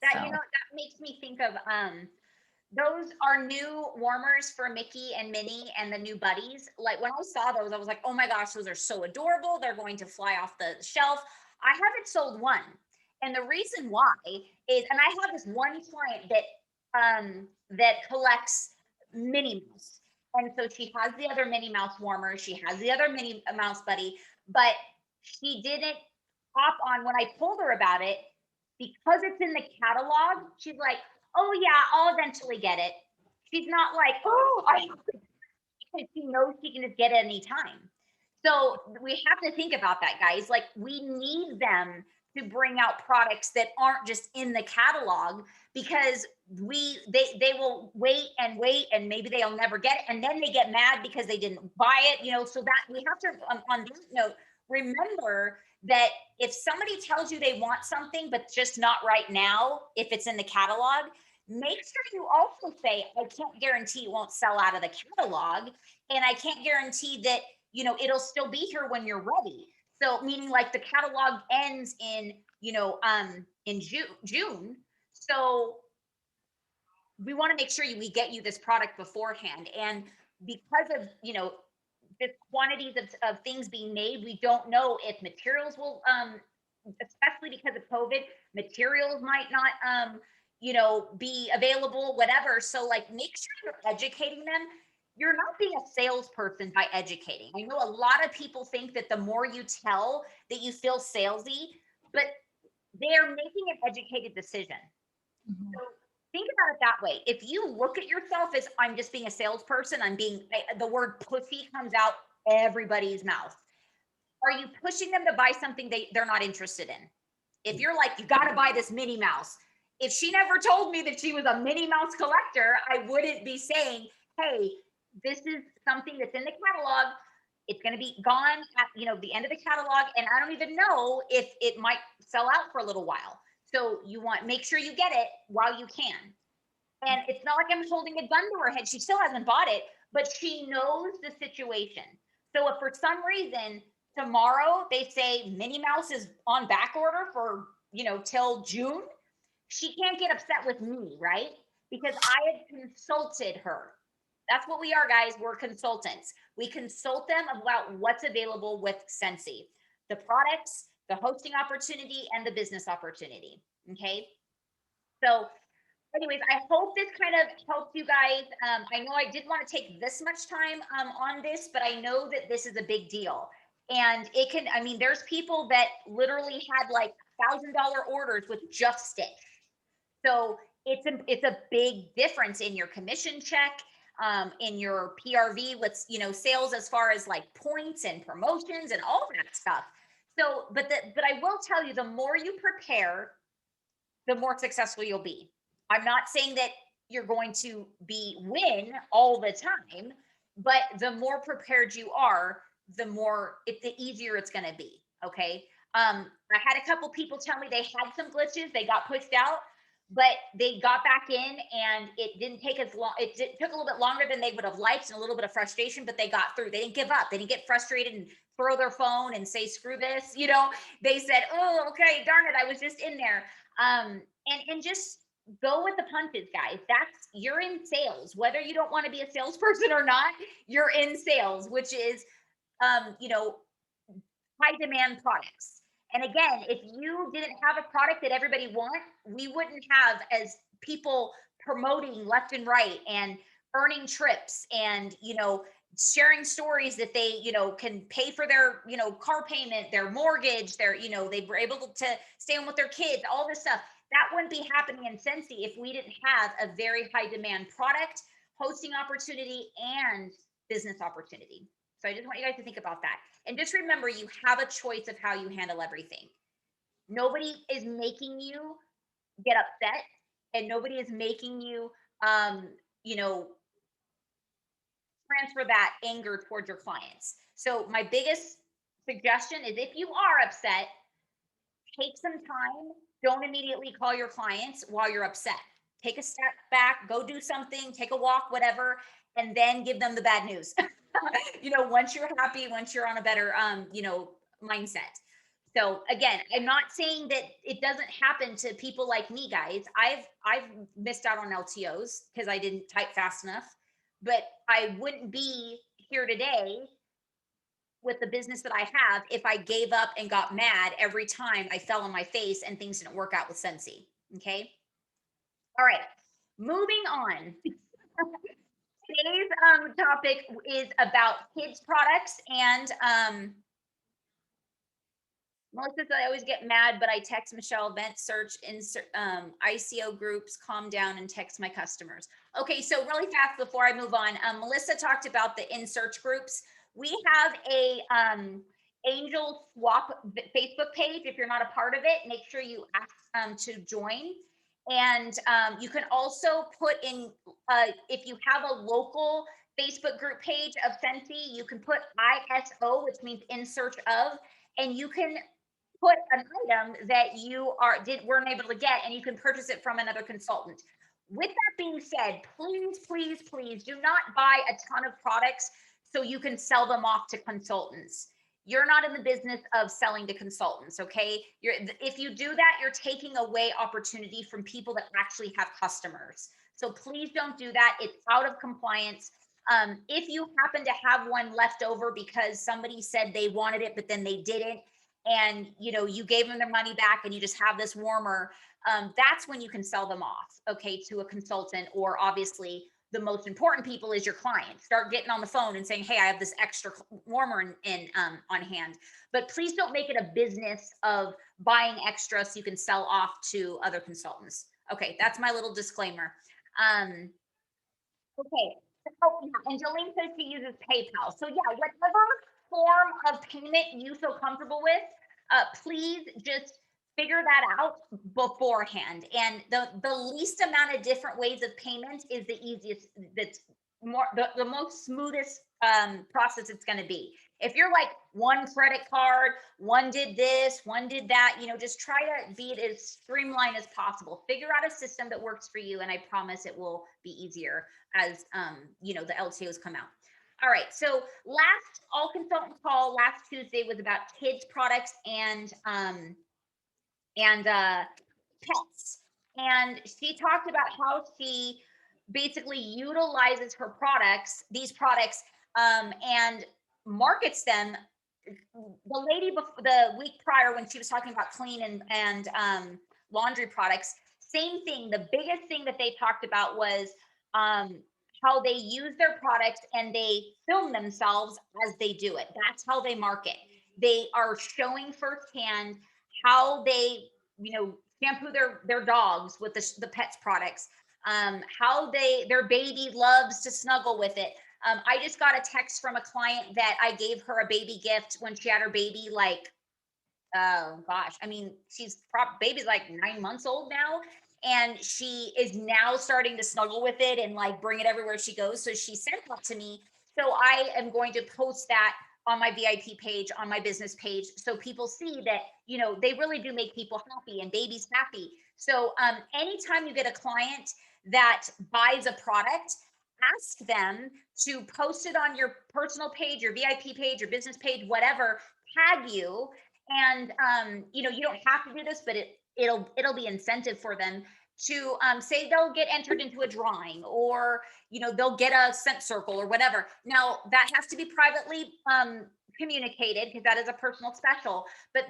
That, you know, that makes me think of, those are new warmers for Mickey and Minnie and the new buddies. Like when I saw those, I was like, oh my gosh, those are so adorable. They're going to fly off the shelf. I haven't sold one. And the reason why is, and I have this one client that collects Minnie Mouse. And so she has the other Minnie Mouse warmer. She has the other Minnie Mouse buddy, but she didn't hop on when I told her about it because it's in the catalog. She's like, oh yeah, I'll eventually get it. She's not like, oh, because she knows she can just get it anytime. So we have to think about that, guys. Like we need them to bring out products that aren't just in the catalog because they will wait and maybe they'll never get it. And then they get mad because they didn't buy it, you know, so that we have to, on that note, remember that if somebody tells you they want something, but just not right now, if it's in the catalog, make sure you also say, I can't guarantee it won't sell out of the catalog. And I can't guarantee that, you know, it'll still be here when you're ready. So meaning like the catalog ends in, you know, in June. So we want to make sure we get you this product beforehand. And because of, you know, the quantities of things being made, we don't know if materials will, especially because of COVID, materials might not, you know, be available, whatever. So like, make sure you're educating them. You're not being a salesperson by educating. I know a lot of people think that the more you tell that you feel salesy, but they're making an educated decision. Mm-hmm. So think about it that way. If you look at yourself as I'm just being a salesperson, the word pussy comes out everybody's mouth. Are you pushing them to buy something they're not interested in? If you're like, you got to buy this Minnie Mouse. If she never told me that she was a Minnie Mouse collector, I wouldn't be saying, hey, this is something that's in the catalog. It's going to be gone at, you know, the end of the catalog. And I don't even know if it might sell out for a little while. So make sure you get it while you can. And it's not like I'm holding a gun to her head. She still hasn't bought it, but she knows the situation. So if for some reason tomorrow they say Minnie Mouse is on back order for, you know, till June, she can't get upset with me, right? Because I had consulted her. That's what we are, guys. We're consultants. We consult them about what's available with Scentsy, the products, the hosting opportunity, and the business opportunity. Okay. So anyways, I hope this kind of helps you guys. I know I didn't want to take this much time on this, but I know that this is a big deal. And it can, I mean, there's people that literally had like $1,000 orders with just Stitch. So it's a big difference in your commission check, in your PRV, what's, you know, sales as far as like points and promotions and all that stuff. So, but I will tell you, the more you prepare, the more successful you'll be. I'm not saying that you're going to win all the time, but the more prepared you are, the easier it's going to be. Okay. I had a couple people tell me they had some glitches, they got pushed out, but they got back in and it didn't take as long. It took a little bit longer than they would have liked and a little bit of frustration, but they got through. They didn't give up. They didn't get frustrated and throw their phone and say, screw this. You know, they said, oh, okay, darn it, I was just in there. And just go with the punches, guys. You're in sales, whether you don't want to be a salesperson or not, you're in sales, which is, you know, high demand products. And again, if you didn't have a product that everybody wants, we wouldn't have as people promoting left and right and earning trips and, you know, sharing stories that they, can pay for their, car payment, their mortgage, their, they were able to stay home with their kids, all this stuff. That wouldn't be happening in Scentsy if we didn't have a very high demand product, hosting opportunity, and business opportunity. So I just want you guys to think about that. And just remember, you have a choice of how you handle everything. Nobody is making you get upset, and nobody is making you, um, you know, transfer that anger towards your clients. So my biggest suggestion is, if you are upset, take some time. Don't immediately call your clients while you're upset. Take a step back, go do something, take a walk, whatever, and then give them the bad news. Once you're happy, once you're on a better, mindset. So again, I'm not saying that it doesn't happen to people like me, guys. I've missed out on LTOs because I didn't type fast enough, but I wouldn't be here today with the business that I have if I gave up and got mad every time I fell on my face and things didn't work out with Scentsy. Okay. All right. Moving on. Today's topic is about kids products, and Melissa said, I always get mad, but I text Michelle, vent, search, insert, ICO groups, calm down, and text my customers. Okay, so really fast before I move on, Melissa talked about the in search groups. We have a Angel Swap Facebook page. If you're not a part of it, make sure you ask to join. And you can also put in, if you have a local Facebook group page of Scentsy, you can put ISO, which means in search of, and you can put an item that you weren't able to get, and you can purchase it from another consultant. With that being said, please, please, please do not buy a ton of products so you can sell them off to consultants. You're not in the business of selling to consultants, okay? If you do that, you're taking away opportunity from people that actually have customers. So please don't do that. It's out of compliance. If you happen to have one left over because somebody said they wanted it, but then they didn't, and you gave them their money back and you just have this warmer, that's when you can sell them off, okay, to a consultant. Or obviously the most important people is your client. Start getting on the phone and saying, hey, I have this extra warmer on hand. But please don't make it a business of buying extra so you can sell off to other consultants. Okay, that's my little disclaimer. Okay. Oh, yeah. And Jolene says she uses PayPal. So yeah, whatever form of payment you feel comfortable with, please just figure that out beforehand. And the least amount of different ways of payment is the easiest. That's the most smoothest process it's going to be. If you're like one credit card, one did this, one did that, just try to be it as streamlined as possible. Figure out a system that works for you, and I promise it will be easier as the LTOs come out. All right, so last all consultant call last Tuesday was about kids products and pets. And she talked about how she basically utilizes her products, these products, and markets them. The lady the week prior, when she was talking about clean and laundry products, same thing. The biggest thing that they talked about was how they use their products and they film themselves as they do it. That's how they market. They are showing firsthand how they, shampoo their dogs with the pets products, how their baby loves to snuggle with it. I just got a text from a client that I gave her a baby gift when she had her baby, like, oh gosh, I mean, baby's like 9 months old now, and she is now starting to snuggle with it and like bring it everywhere she goes. So she sent that to me. So I am going to post that on my VIP page, on my business page, so people see that, they really do make people happy and babies happy. So anytime you get a client that buys a product, ask them to post it on your personal page, your VIP page, your business page, whatever, tag you. And you don't have to do this, but it'll be incentive for them to say they'll get entered into a drawing, or they'll get a scent circle or whatever. Now that has to be privately communicated, because that is a personal special, but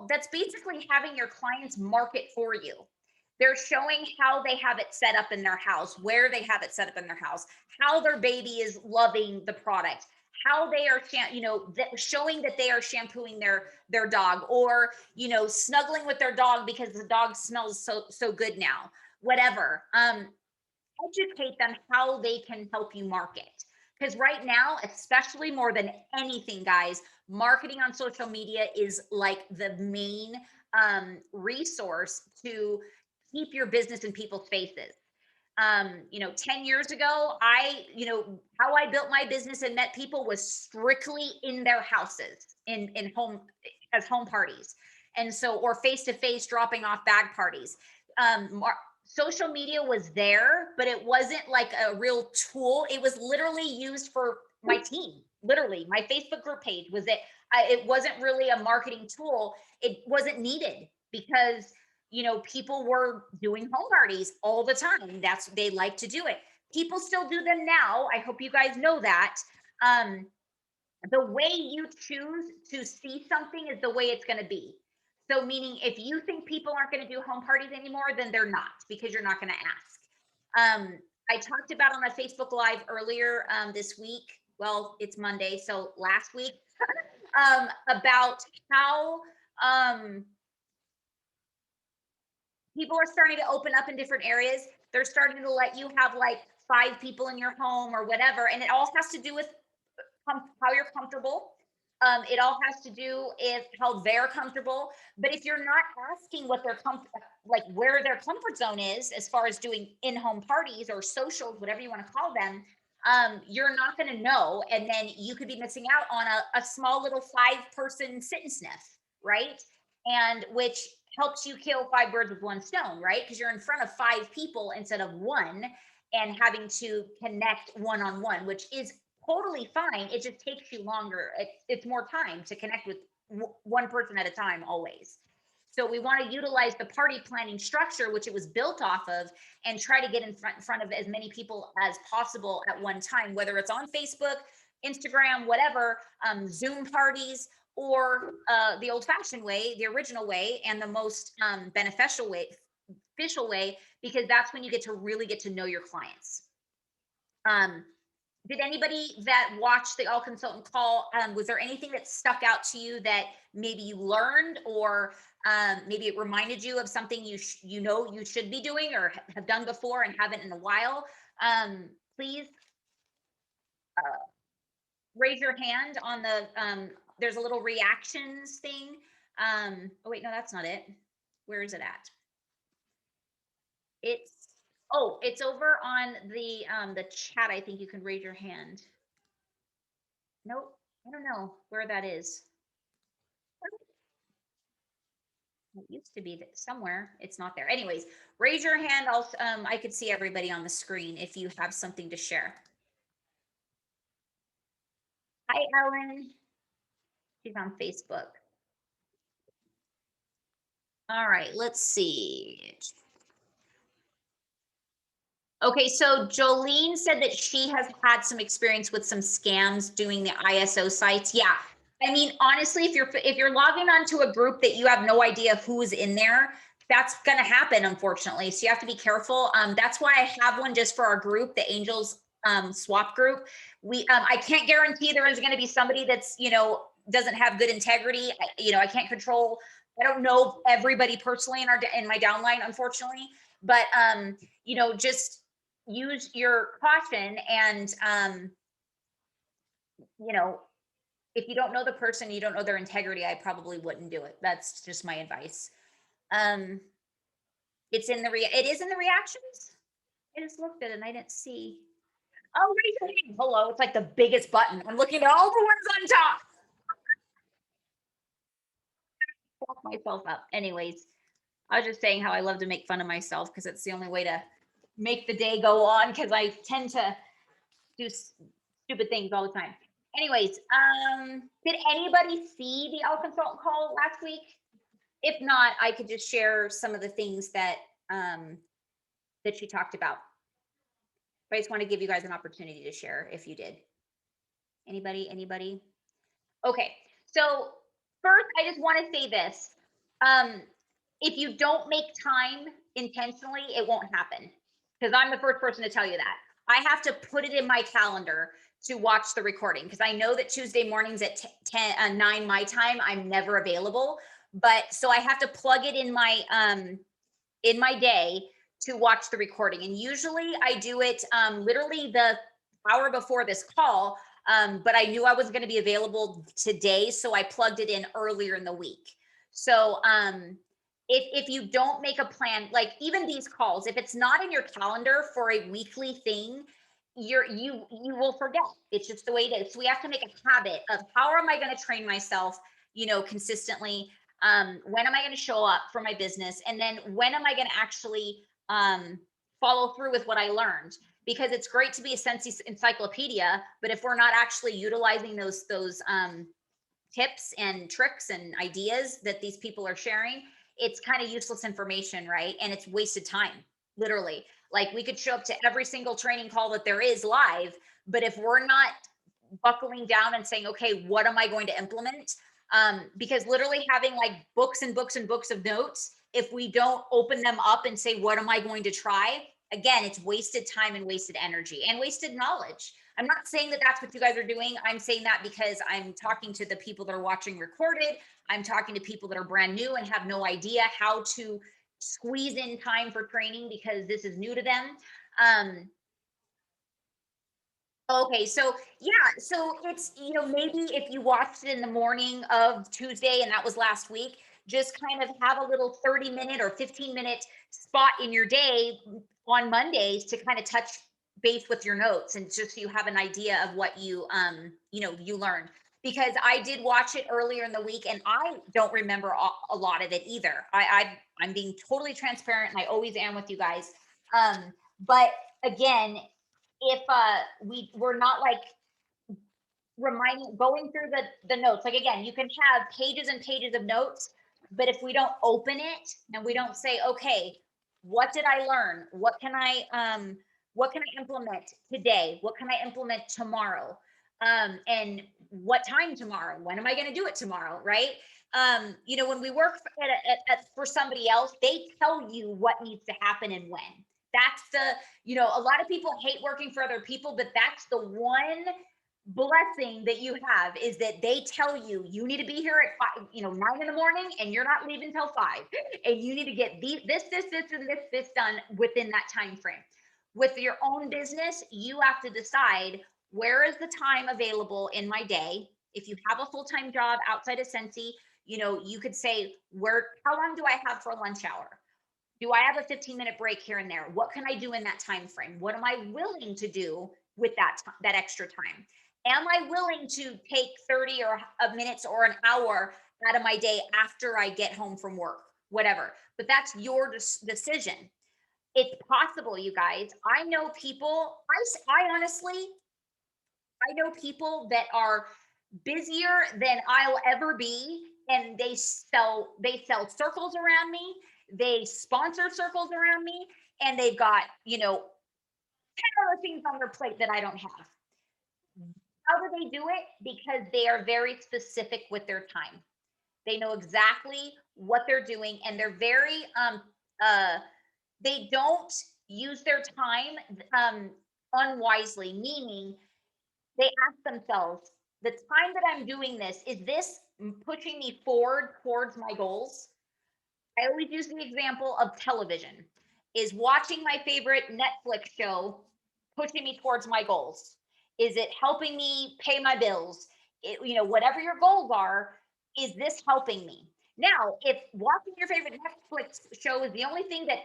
that's basically having your clients market for you. They're showing how they have it set up in their house, where they have it set up in their house, how their baby is loving the product, how they are, showing that they are shampooing their dog, or snuggling with their dog because the dog smells so good now. Whatever. Educate them how they can help you market. Because right now, especially more than anything, guys, marketing on social media is like the main resource to keep your business in people's faces. 10 years ago, how I built my business and met people was strictly in their houses, in home, as home parties. And so, or face to face dropping off bag parties. Social media was there, but it wasn't like a real tool. It was literally used for my team. Literally, my Facebook group page was it. It wasn't really a marketing tool. It wasn't needed because people were doing home parties all the time. They like to do it. People still do them now. I hope you guys know that. The way you choose to see something is the way it's going to be. So, meaning if you think people aren't going to do home parties anymore, then they're not, because you're not going to ask. I talked about on a Facebook Live earlier this week. Well, it's Monday, so last week, about how people are starting to open up in different areas. They're starting to let you have like 5 people in your home or whatever. And it all has to do with how you're comfortable. It all has to do with how they're comfortable. But if you're not asking what their like where their comfort zone is, as far as doing in-home parties or socials, whatever you want to call them, you're not going to know. And then you could be missing out on a small little 5-person sit and sniff, right? And which helps you kill 5 birds with 1 stone, right? Because you're in front of 5 people instead of 1, and having to connect one-on-one, which is totally fine. It just takes you longer. It's more time to connect with 1 person at a time always. So we want to utilize the party planning structure, which it was built off of, and try to get in front of as many people as possible at one time, whether it's on Facebook, Instagram, whatever, Zoom parties, or the old-fashioned way, the original way, and the most beneficial way, official way, because that's when you get to know your clients. Did anybody that watched the All Consultant call, was there anything that stuck out to you that maybe you learned, or maybe it reminded you of something you should be doing or have done before and haven't in a while? Please raise your hand on the, there's a little reactions thing. Oh wait, no, that's not it. Where is it at? It's over on the chat. I think you can raise your hand. Nope, I don't know where that is. It used to be somewhere. It's not there. Anyways, raise your hand. I could see everybody on the screen if you have something to share. Hi, Ellen. She's on Facebook. All right, let's see. Okay, so Jolene said that she has had some experience with some scams doing the ISO sites. Yeah. I mean, honestly, if you're logging onto a group that you have no idea who's in there, that's going to happen, unfortunately. So you have to be careful. That's why I have one just for our group, the Angels swap group. I can't guarantee there is going to be somebody that's, doesn't have good integrity. I can't control. I don't know everybody personally in my downline, unfortunately, but just use your caution. And if you don't know the person, you don't know their integrity, I probably wouldn't do it. That's just my advice. It is in the reactions. I just looked at it and I didn't see. Oh, hello. It's like the biggest button. I'm looking at all the ones on top. Fuck myself up. Anyways, I was just saying how I love to make fun of myself because it's the only way to make the day go on, because I tend to do stupid things all the time. Anyways, did anybody see the All Consultant call last week? If not, I could just share some of the things that that she talked about. But I just want to give you guys an opportunity to share if you did. Anybody? Okay, so first, I just want to say this. If you don't make time, intentionally, it won't happen. Because I'm the first person to tell you that. I have to put it in my calendar to watch the recording because I know that Tuesday mornings at 9 my time, I'm never available. But so I have to plug it in my day to watch the recording. And usually I do it literally the hour before this call. But I knew I was going to be available today, so I plugged it in earlier in the week. So if you don't make a plan, like even these calls, if it's not in your calendar for a weekly thing, you will forget. It's just the way it is. So we have to make a habit of how am I going to train myself, consistently. When am I going to show up for my business? And then when am I going to actually follow through with what I learned? Because it's great to be a sense encyclopedia, but if we're not actually utilizing those tips and tricks and ideas that these people are sharing, it's kind of useless information, right? And it's wasted time, literally. Like we could show up to every single training call that there is live, but if we're not buckling down and saying, okay, what am I going to implement? Because literally having like books and books and books of notes, if we don't open them up and say, what am I going to try? Again, it's wasted time and wasted energy and wasted knowledge. I'm not saying that that's what you guys are doing. I'm saying that because I'm talking to the people that are watching recorded. I'm talking to people that are brand new and have no idea how to squeeze in time for training because this is new to them. Okay, so yeah, so it's, maybe if you watched it in the morning of Tuesday and that was last week, just kind of have a little 30-minute or 15-minute spot in your day on Mondays to kind of touch base with your notes and just so you have an idea of what you learned. Because I did watch it earlier in the week and I don't remember a lot of it either. I'm being totally transparent and I always am with you guys. But again, if we're not like reminding going through the notes, like again, you can have pages and pages of notes, but if we don't open it and we don't say, okay, what did I learn, what can I implement today, what can I implement tomorrow, and what time tomorrow, when am I going to do it tomorrow, right? When we work for somebody else, they tell you what needs to happen and when. That's a lot of people hate working for other people, but that's the one blessing that you have is that they tell you you need to be here at 9 in the morning and you're not leaving till 5 and you need to get and this done within that time frame. With your own business, you have to decide where is the time available in my day. If you have a full-time job outside of Scentsy, you could say how long do I have for a lunch hour? Do I have a 15-minute break here and there? What can I do in that time frame? What am I willing to do with that extra time? Am I willing to take 30 or minutes or an hour out of my day after I get home from work? Whatever. But that's your decision. It's possible, you guys. I know people, I honestly, I know people that are busier than I'll ever be, and they sell circles around me. They sponsor circles around me, and they've got 10 other things on their plate that I don't have. How do they do it? Because they are very specific with their time. They know exactly what they're doing, and they're very they don't use their time unwisely, meaning they ask themselves, the time that I'm doing this, is this pushing me forward towards my goals? I always use the example of television. Is watching my favorite Netflix show pushing me towards my goals? Is it helping me pay my bills? Whatever your goals are, is this helping me? Now, if watching your favorite Netflix show is the only thing that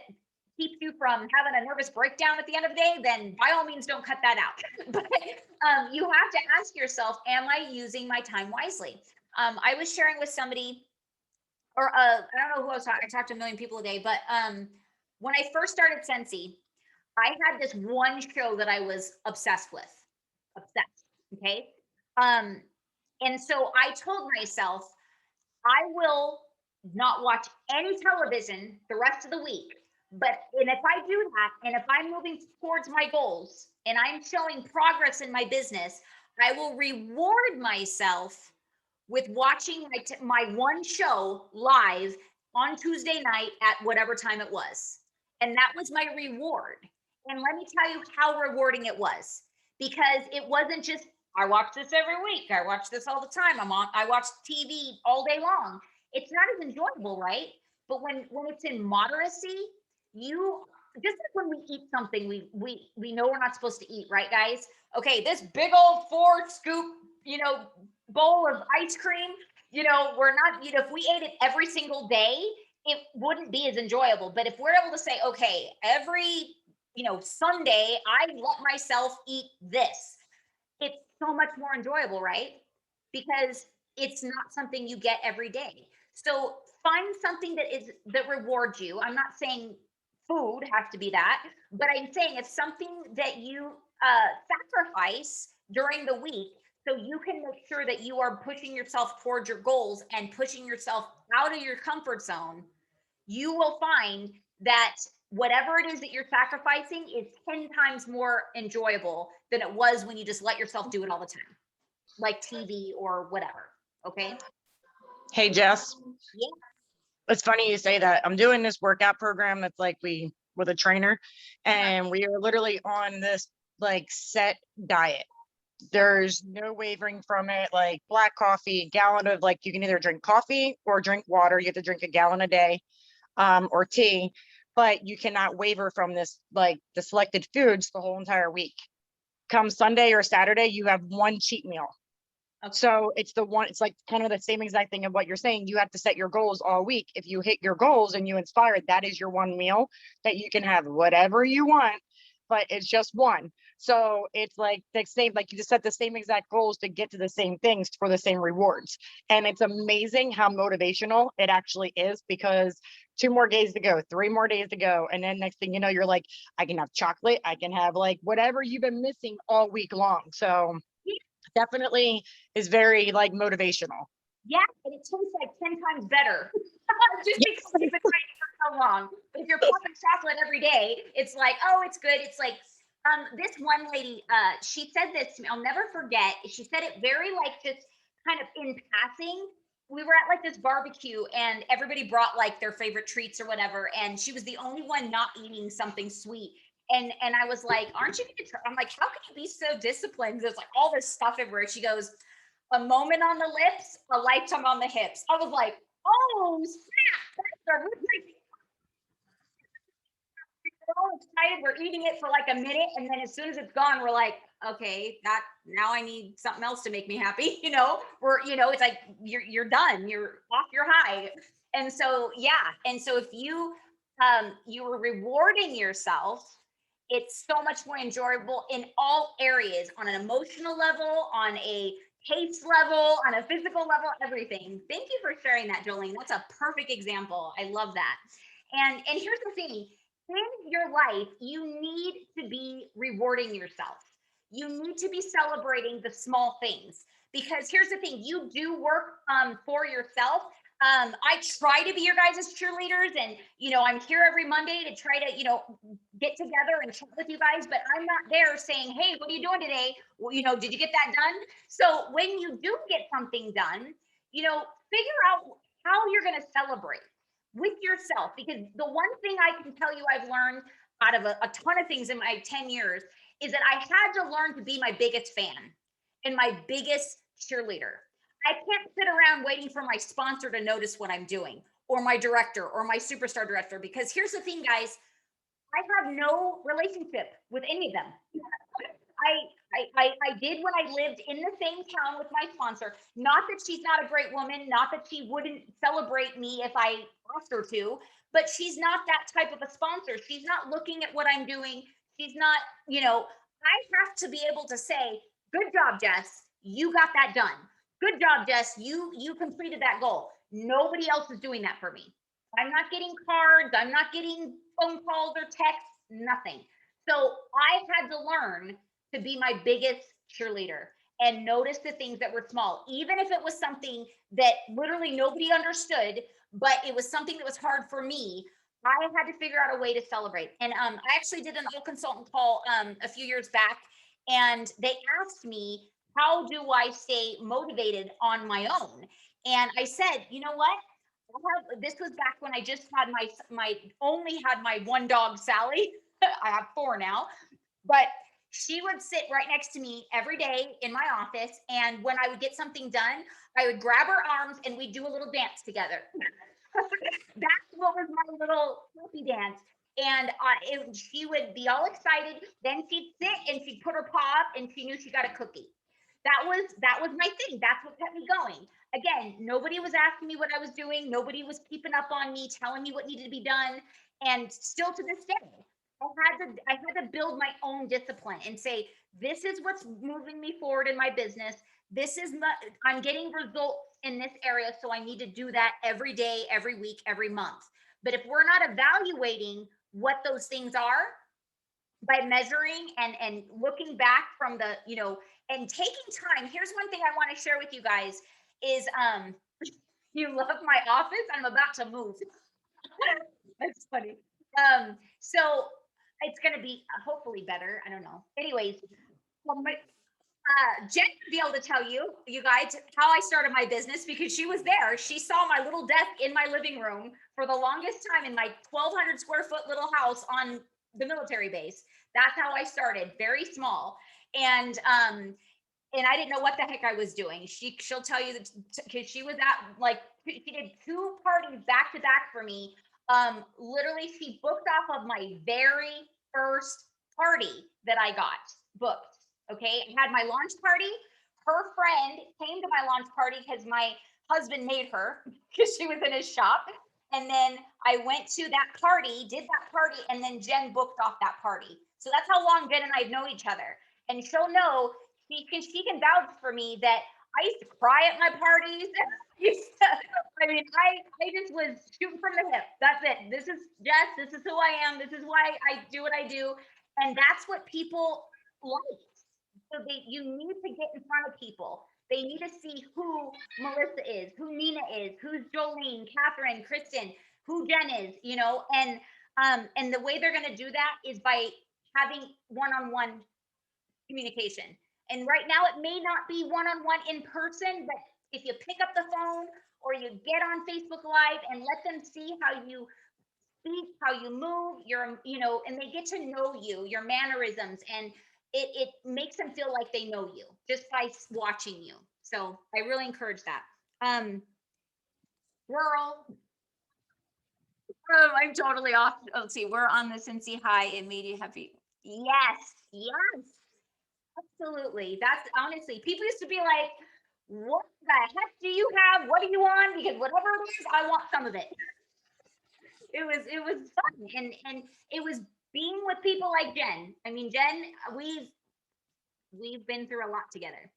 keeps you from having a nervous breakdown at the end of the day, then by all means, don't cut that out. But you have to ask yourself, am I using my time wisely? I was sharing with somebody, or I don't know who I was talking. I talked to a million people a day, but when I first started Scentsy, I had this one show that I was obsessed with. Obsessed. Okay. And so I told myself, I will not watch any television the rest of the week. And if I do that, and if I'm moving towards my goals and I'm showing progress in my business, I will reward myself with watching my one show live on Tuesday night at whatever time it was. And that was my reward. And let me tell you how rewarding it was, because it wasn't just, I watch this every week. I watch this all the time. I watch TV all day long. It's not as enjoyable, right? But when it's in moderacy, you just like when we eat something we know we're not supposed to eat, right, guys? Okay, this big old 4 scoop, bowl of ice cream, we're not, if we ate it every single day, it wouldn't be as enjoyable. But if we're able to say, okay, every, Sunday, I let myself eat this, it's so much more enjoyable, right? Because it's not something you get every day. So find something that rewards you. I'm not saying food has to be that, but I'm saying it's something that you sacrifice during the week, so you can make sure that you are pushing yourself towards your goals and pushing yourself out of your comfort zone. You will find that whatever it is that you're sacrificing is 10 times more enjoyable than it was when you just let yourself do it all the time, like TV or whatever. Okay. Hey, Jess, Yeah. it's funny you say that. I'm doing this workout program that's like with a trainer, and we are literally on this like set diet. There's no wavering from it. Like black coffee, gallon of, like, you can either drink coffee or drink water. You have to drink a gallon a day, or tea, but you cannot waver from this, like the selected foods the whole entire week. Come Sunday or Saturday, you have one cheat meal. So it's like kind of the same exact thing of what you're saying. You have to set your goals all week. If you hit your goals and you inspire, that is your one meal that you can have whatever you want, but it's just one. So it's like the same, like you just set the same exact goals to get to the same things for the same rewards. And it's amazing how motivational it actually is, because 2 more days to go, 3 more days to go. And then next thing you know, you're like, I can have chocolate. I can have like whatever you've been missing all week long. So definitely is very like motivational. Yeah, and it tastes like 10 times better. Just Yes. because you've been waiting for so long. But if you're popping chocolate every day, it's like, oh, it's good. It's like, this one lady, she said this to me. I'll never forget. She said it very like just kind of in passing. We were at like this barbecue and everybody brought like their favorite treats or whatever. And she was the only one not eating something sweet. And I was like, aren't you gonna try? I'm like, how can you be so disciplined? There's like all this stuff everywhere. She goes, a moment on the lips, a lifetime on the hips. I was like, oh snap, that's a really, we're all excited. We're eating it for like a minute, and then as soon as it's gone, we're like, okay, that now I need something else to make me happy. It's like you're done. You're off your high. And so yeah, and so if you were rewarding yourself, it's so much more enjoyable in all areas, on an emotional level, on a taste level, on a physical level, everything. Thank you for sharing that, Jolene. That's a perfect example. I love that. And here's the thing, in your life, you need to be rewarding yourself. You need to be celebrating the small things, because here's the thing, you do work for yourself. I try to be your guys' cheerleaders, and I'm here every Monday to try to get together and chat with you guys, but I'm not there saying, hey, what are you doing today? Well, did you get that done? So when you do get something done, figure out how you're going to celebrate with yourself, because the one thing I can tell you I've learned out of a ton of things in my 10 years is that I had to learn to be my biggest fan and my biggest cheerleader. I can't sit around waiting for my sponsor to notice what I'm doing, or my director, or my superstar director, because here's the thing, guys, I have no relationship with any of them. I did when I lived in the same town with my sponsor. Not that she's not a great woman, not that she wouldn't celebrate me if I asked her to, but she's not that type of a sponsor. She's not looking at what I'm doing. She's not, I have to be able to say, good job, Jess. You got that done. Good job, Jess. You completed that goal. Nobody else is doing that for me. I'm not getting cards. I'm not getting phone calls or texts, nothing. So I had to learn to be my biggest cheerleader and notice the things that were small, even if it was something that literally nobody understood, but it was something that was hard for me. I had to figure out a way to celebrate. And I actually did an old consultant call a few years back, and they asked me, how do I stay motivated on my own? And I said, you know what? this was back when I just had only had my one dog, Sally. I have 4 now, but she would sit right next to me every day in my office. And when I would get something done, I would grab her arms and we'd do a little dance together. That's what was my little puppy dance. And she would be all excited. Then she'd sit and she'd put her paw up and she knew she got a cookie. That was my thing. That's what kept me going. Again, nobody was asking me what I was doing. Nobody was keeping up on me, telling me what needed to be done. And still to this day, I had to build my own discipline and say, this is what's moving me forward in my business. I'm getting results in this area. So I need to do that every day, every week, every month. But if we're not evaluating what those things are by measuring and looking back from the, and taking time, here's one thing I want to share with you guys is, you love my office. I'm about to move. That's funny. So it's going to be hopefully better. I don't know. Anyways, Jen would be able to tell you guys, how I started my business because she was there. She saw my little desk in my living room for the longest time in my 1,200 square foot little house on the military base. That's how I started, very small. And I didn't know what the heck I was doing. She'll tell you that because she was at she did 2 parties back to back for me. Literally, she booked off of my very first party that I got booked. Okay, I had my launch party. Her friend came to my launch party because my husband made her because she was in his shop. And then I went to that party, did that party, and then Jen booked off that party. So that's how long Jen and I know each other. And she'll know, she can vouch for me that I used to cry at my parties. I just was shooting from the hip. That's it. This is Jess. This is who I am. This is why I do what I do. And that's what people like. So you need to get in front of people. They need to see who Melissa is, who Nina is, who's Jolene, Catherine, Kristen, who Jen is, and the way they're going to do that is by having one-on-one communication. And right now it may not be one-on-one in person, but if you pick up the phone or you get on Facebook Live and let them see how you speak, how you move, and they get to know you, your mannerisms, and it makes them feel like they know you just by watching you. So I really encourage that. Rural. Oh, I'm totally off. Let's see. We're on the Cincy High and Media Heavy. Yes. Absolutely. That's honestly, people used to be like, what the heck do you have? What do you want? Because whatever it is, I want some of it. It was fun. And it was being with people like Jen. I mean, Jen, we've been through a lot together.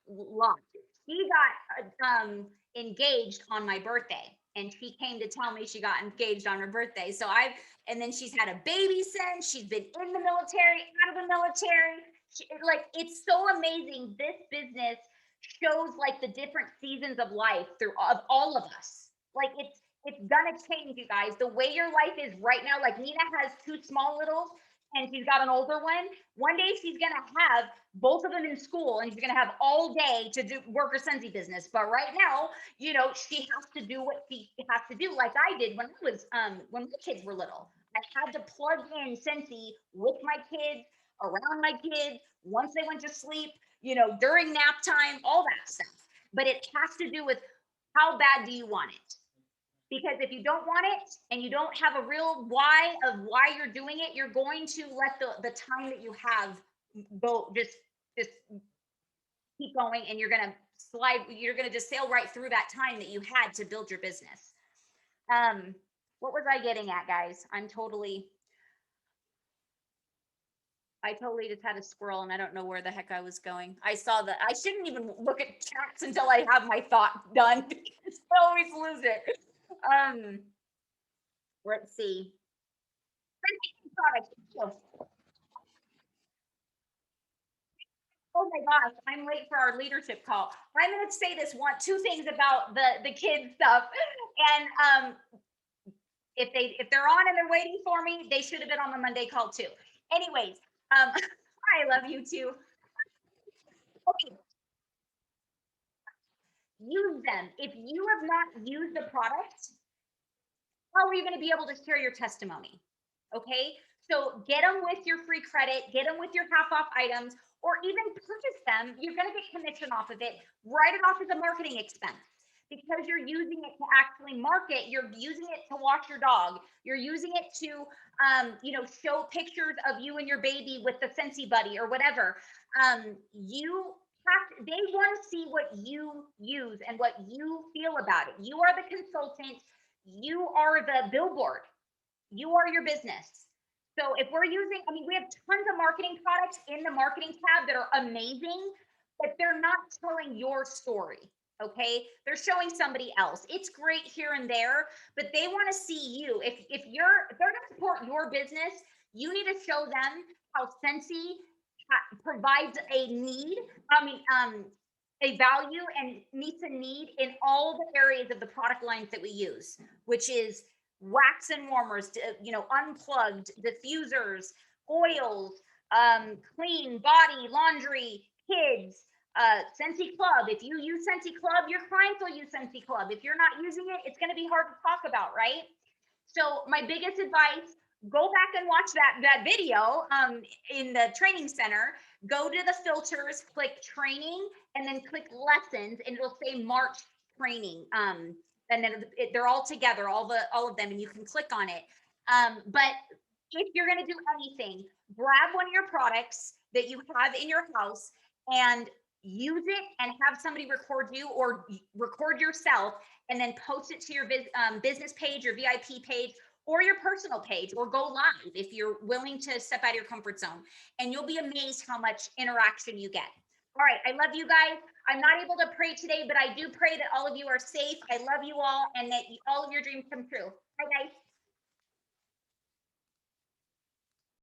Lot. She got engaged on my birthday, and she came to tell me she got engaged on her birthday. So and then she's had a baby since. She's been in the military, out of the military. It's so amazing. This business shows the different seasons of life of all of us. It's gonna change, you guys. The way your life is right now, Nina has 2 small littles and she's got an older one. One day she's gonna have both of them in school and she's gonna have all day to work her Scentsy business. But right now, she has to do what she has to do, like I did when my kids were little. I had to plug in Scentsy with my kids, around my kids, once they went to sleep, during nap time, all that stuff. But it has to do with how bad do you want it? Because if you don't want it and you don't have a real why of why you're doing it, you're going to let the time that you have go just keep going, and you're going to just sail right through that time that you had to build your business. What was I getting at, guys? I totally just had a squirrel and I don't know where the heck I was going. I saw that I shouldn't even look at chats until I have my thought done because I always lose it. Let's see. Oh my gosh, I'm late for our leadership call. I'm going to say two things about the kids stuff. And if they're on and they're waiting for me, they should have been on the Monday call too. Anyways, I love you too. Okay. use them. If you have not used the product, how are you going to be able to share your testimony? Okay, so get them with your free credit, get them with your half off items, or even purchase them. You're going to get commission off of it. Write it off as a marketing expense because you're using it to actually market. You're using it to wash your dog. You're using it to, show pictures of you and your baby with the Scentsy Buddy or whatever. They want to see what you use and what you feel about it. You are the consultant. You are the billboard. You are your business. So if we're using, we have tons of marketing products in the marketing tab that are amazing, but they're not telling your story. Okay, they're showing somebody else. It's great here and there, but they want to see you. If they're going to support your business, you need to show them how Scentsy provides a need. A value and meets a need in all the areas of the product lines that we use, which is wax and warmers, unplugged, diffusers, oils, clean body, laundry, kids, Scentsy Club. If you use Scentsy Club, your clients will use Scentsy Club. If you're not using it, it's going to be hard to talk about, right? So my biggest advice, go back and watch that video in the training center. Go to the filters, click training, and then click lessons, and it'll say March training. And then they're all together, all of them, and you can click on it. But if you're going to do anything, grab one of your products that you have in your house and use it and have somebody record you or record yourself and then post it to your business page, your VIP page, or your personal page, or go live if you're willing to step out of your comfort zone. And you'll be amazed how much interaction you get. All right, I love you guys. I'm not able to pray today, but I do pray that all of you are safe. I love you all and that all of your dreams come true. Bye, guys.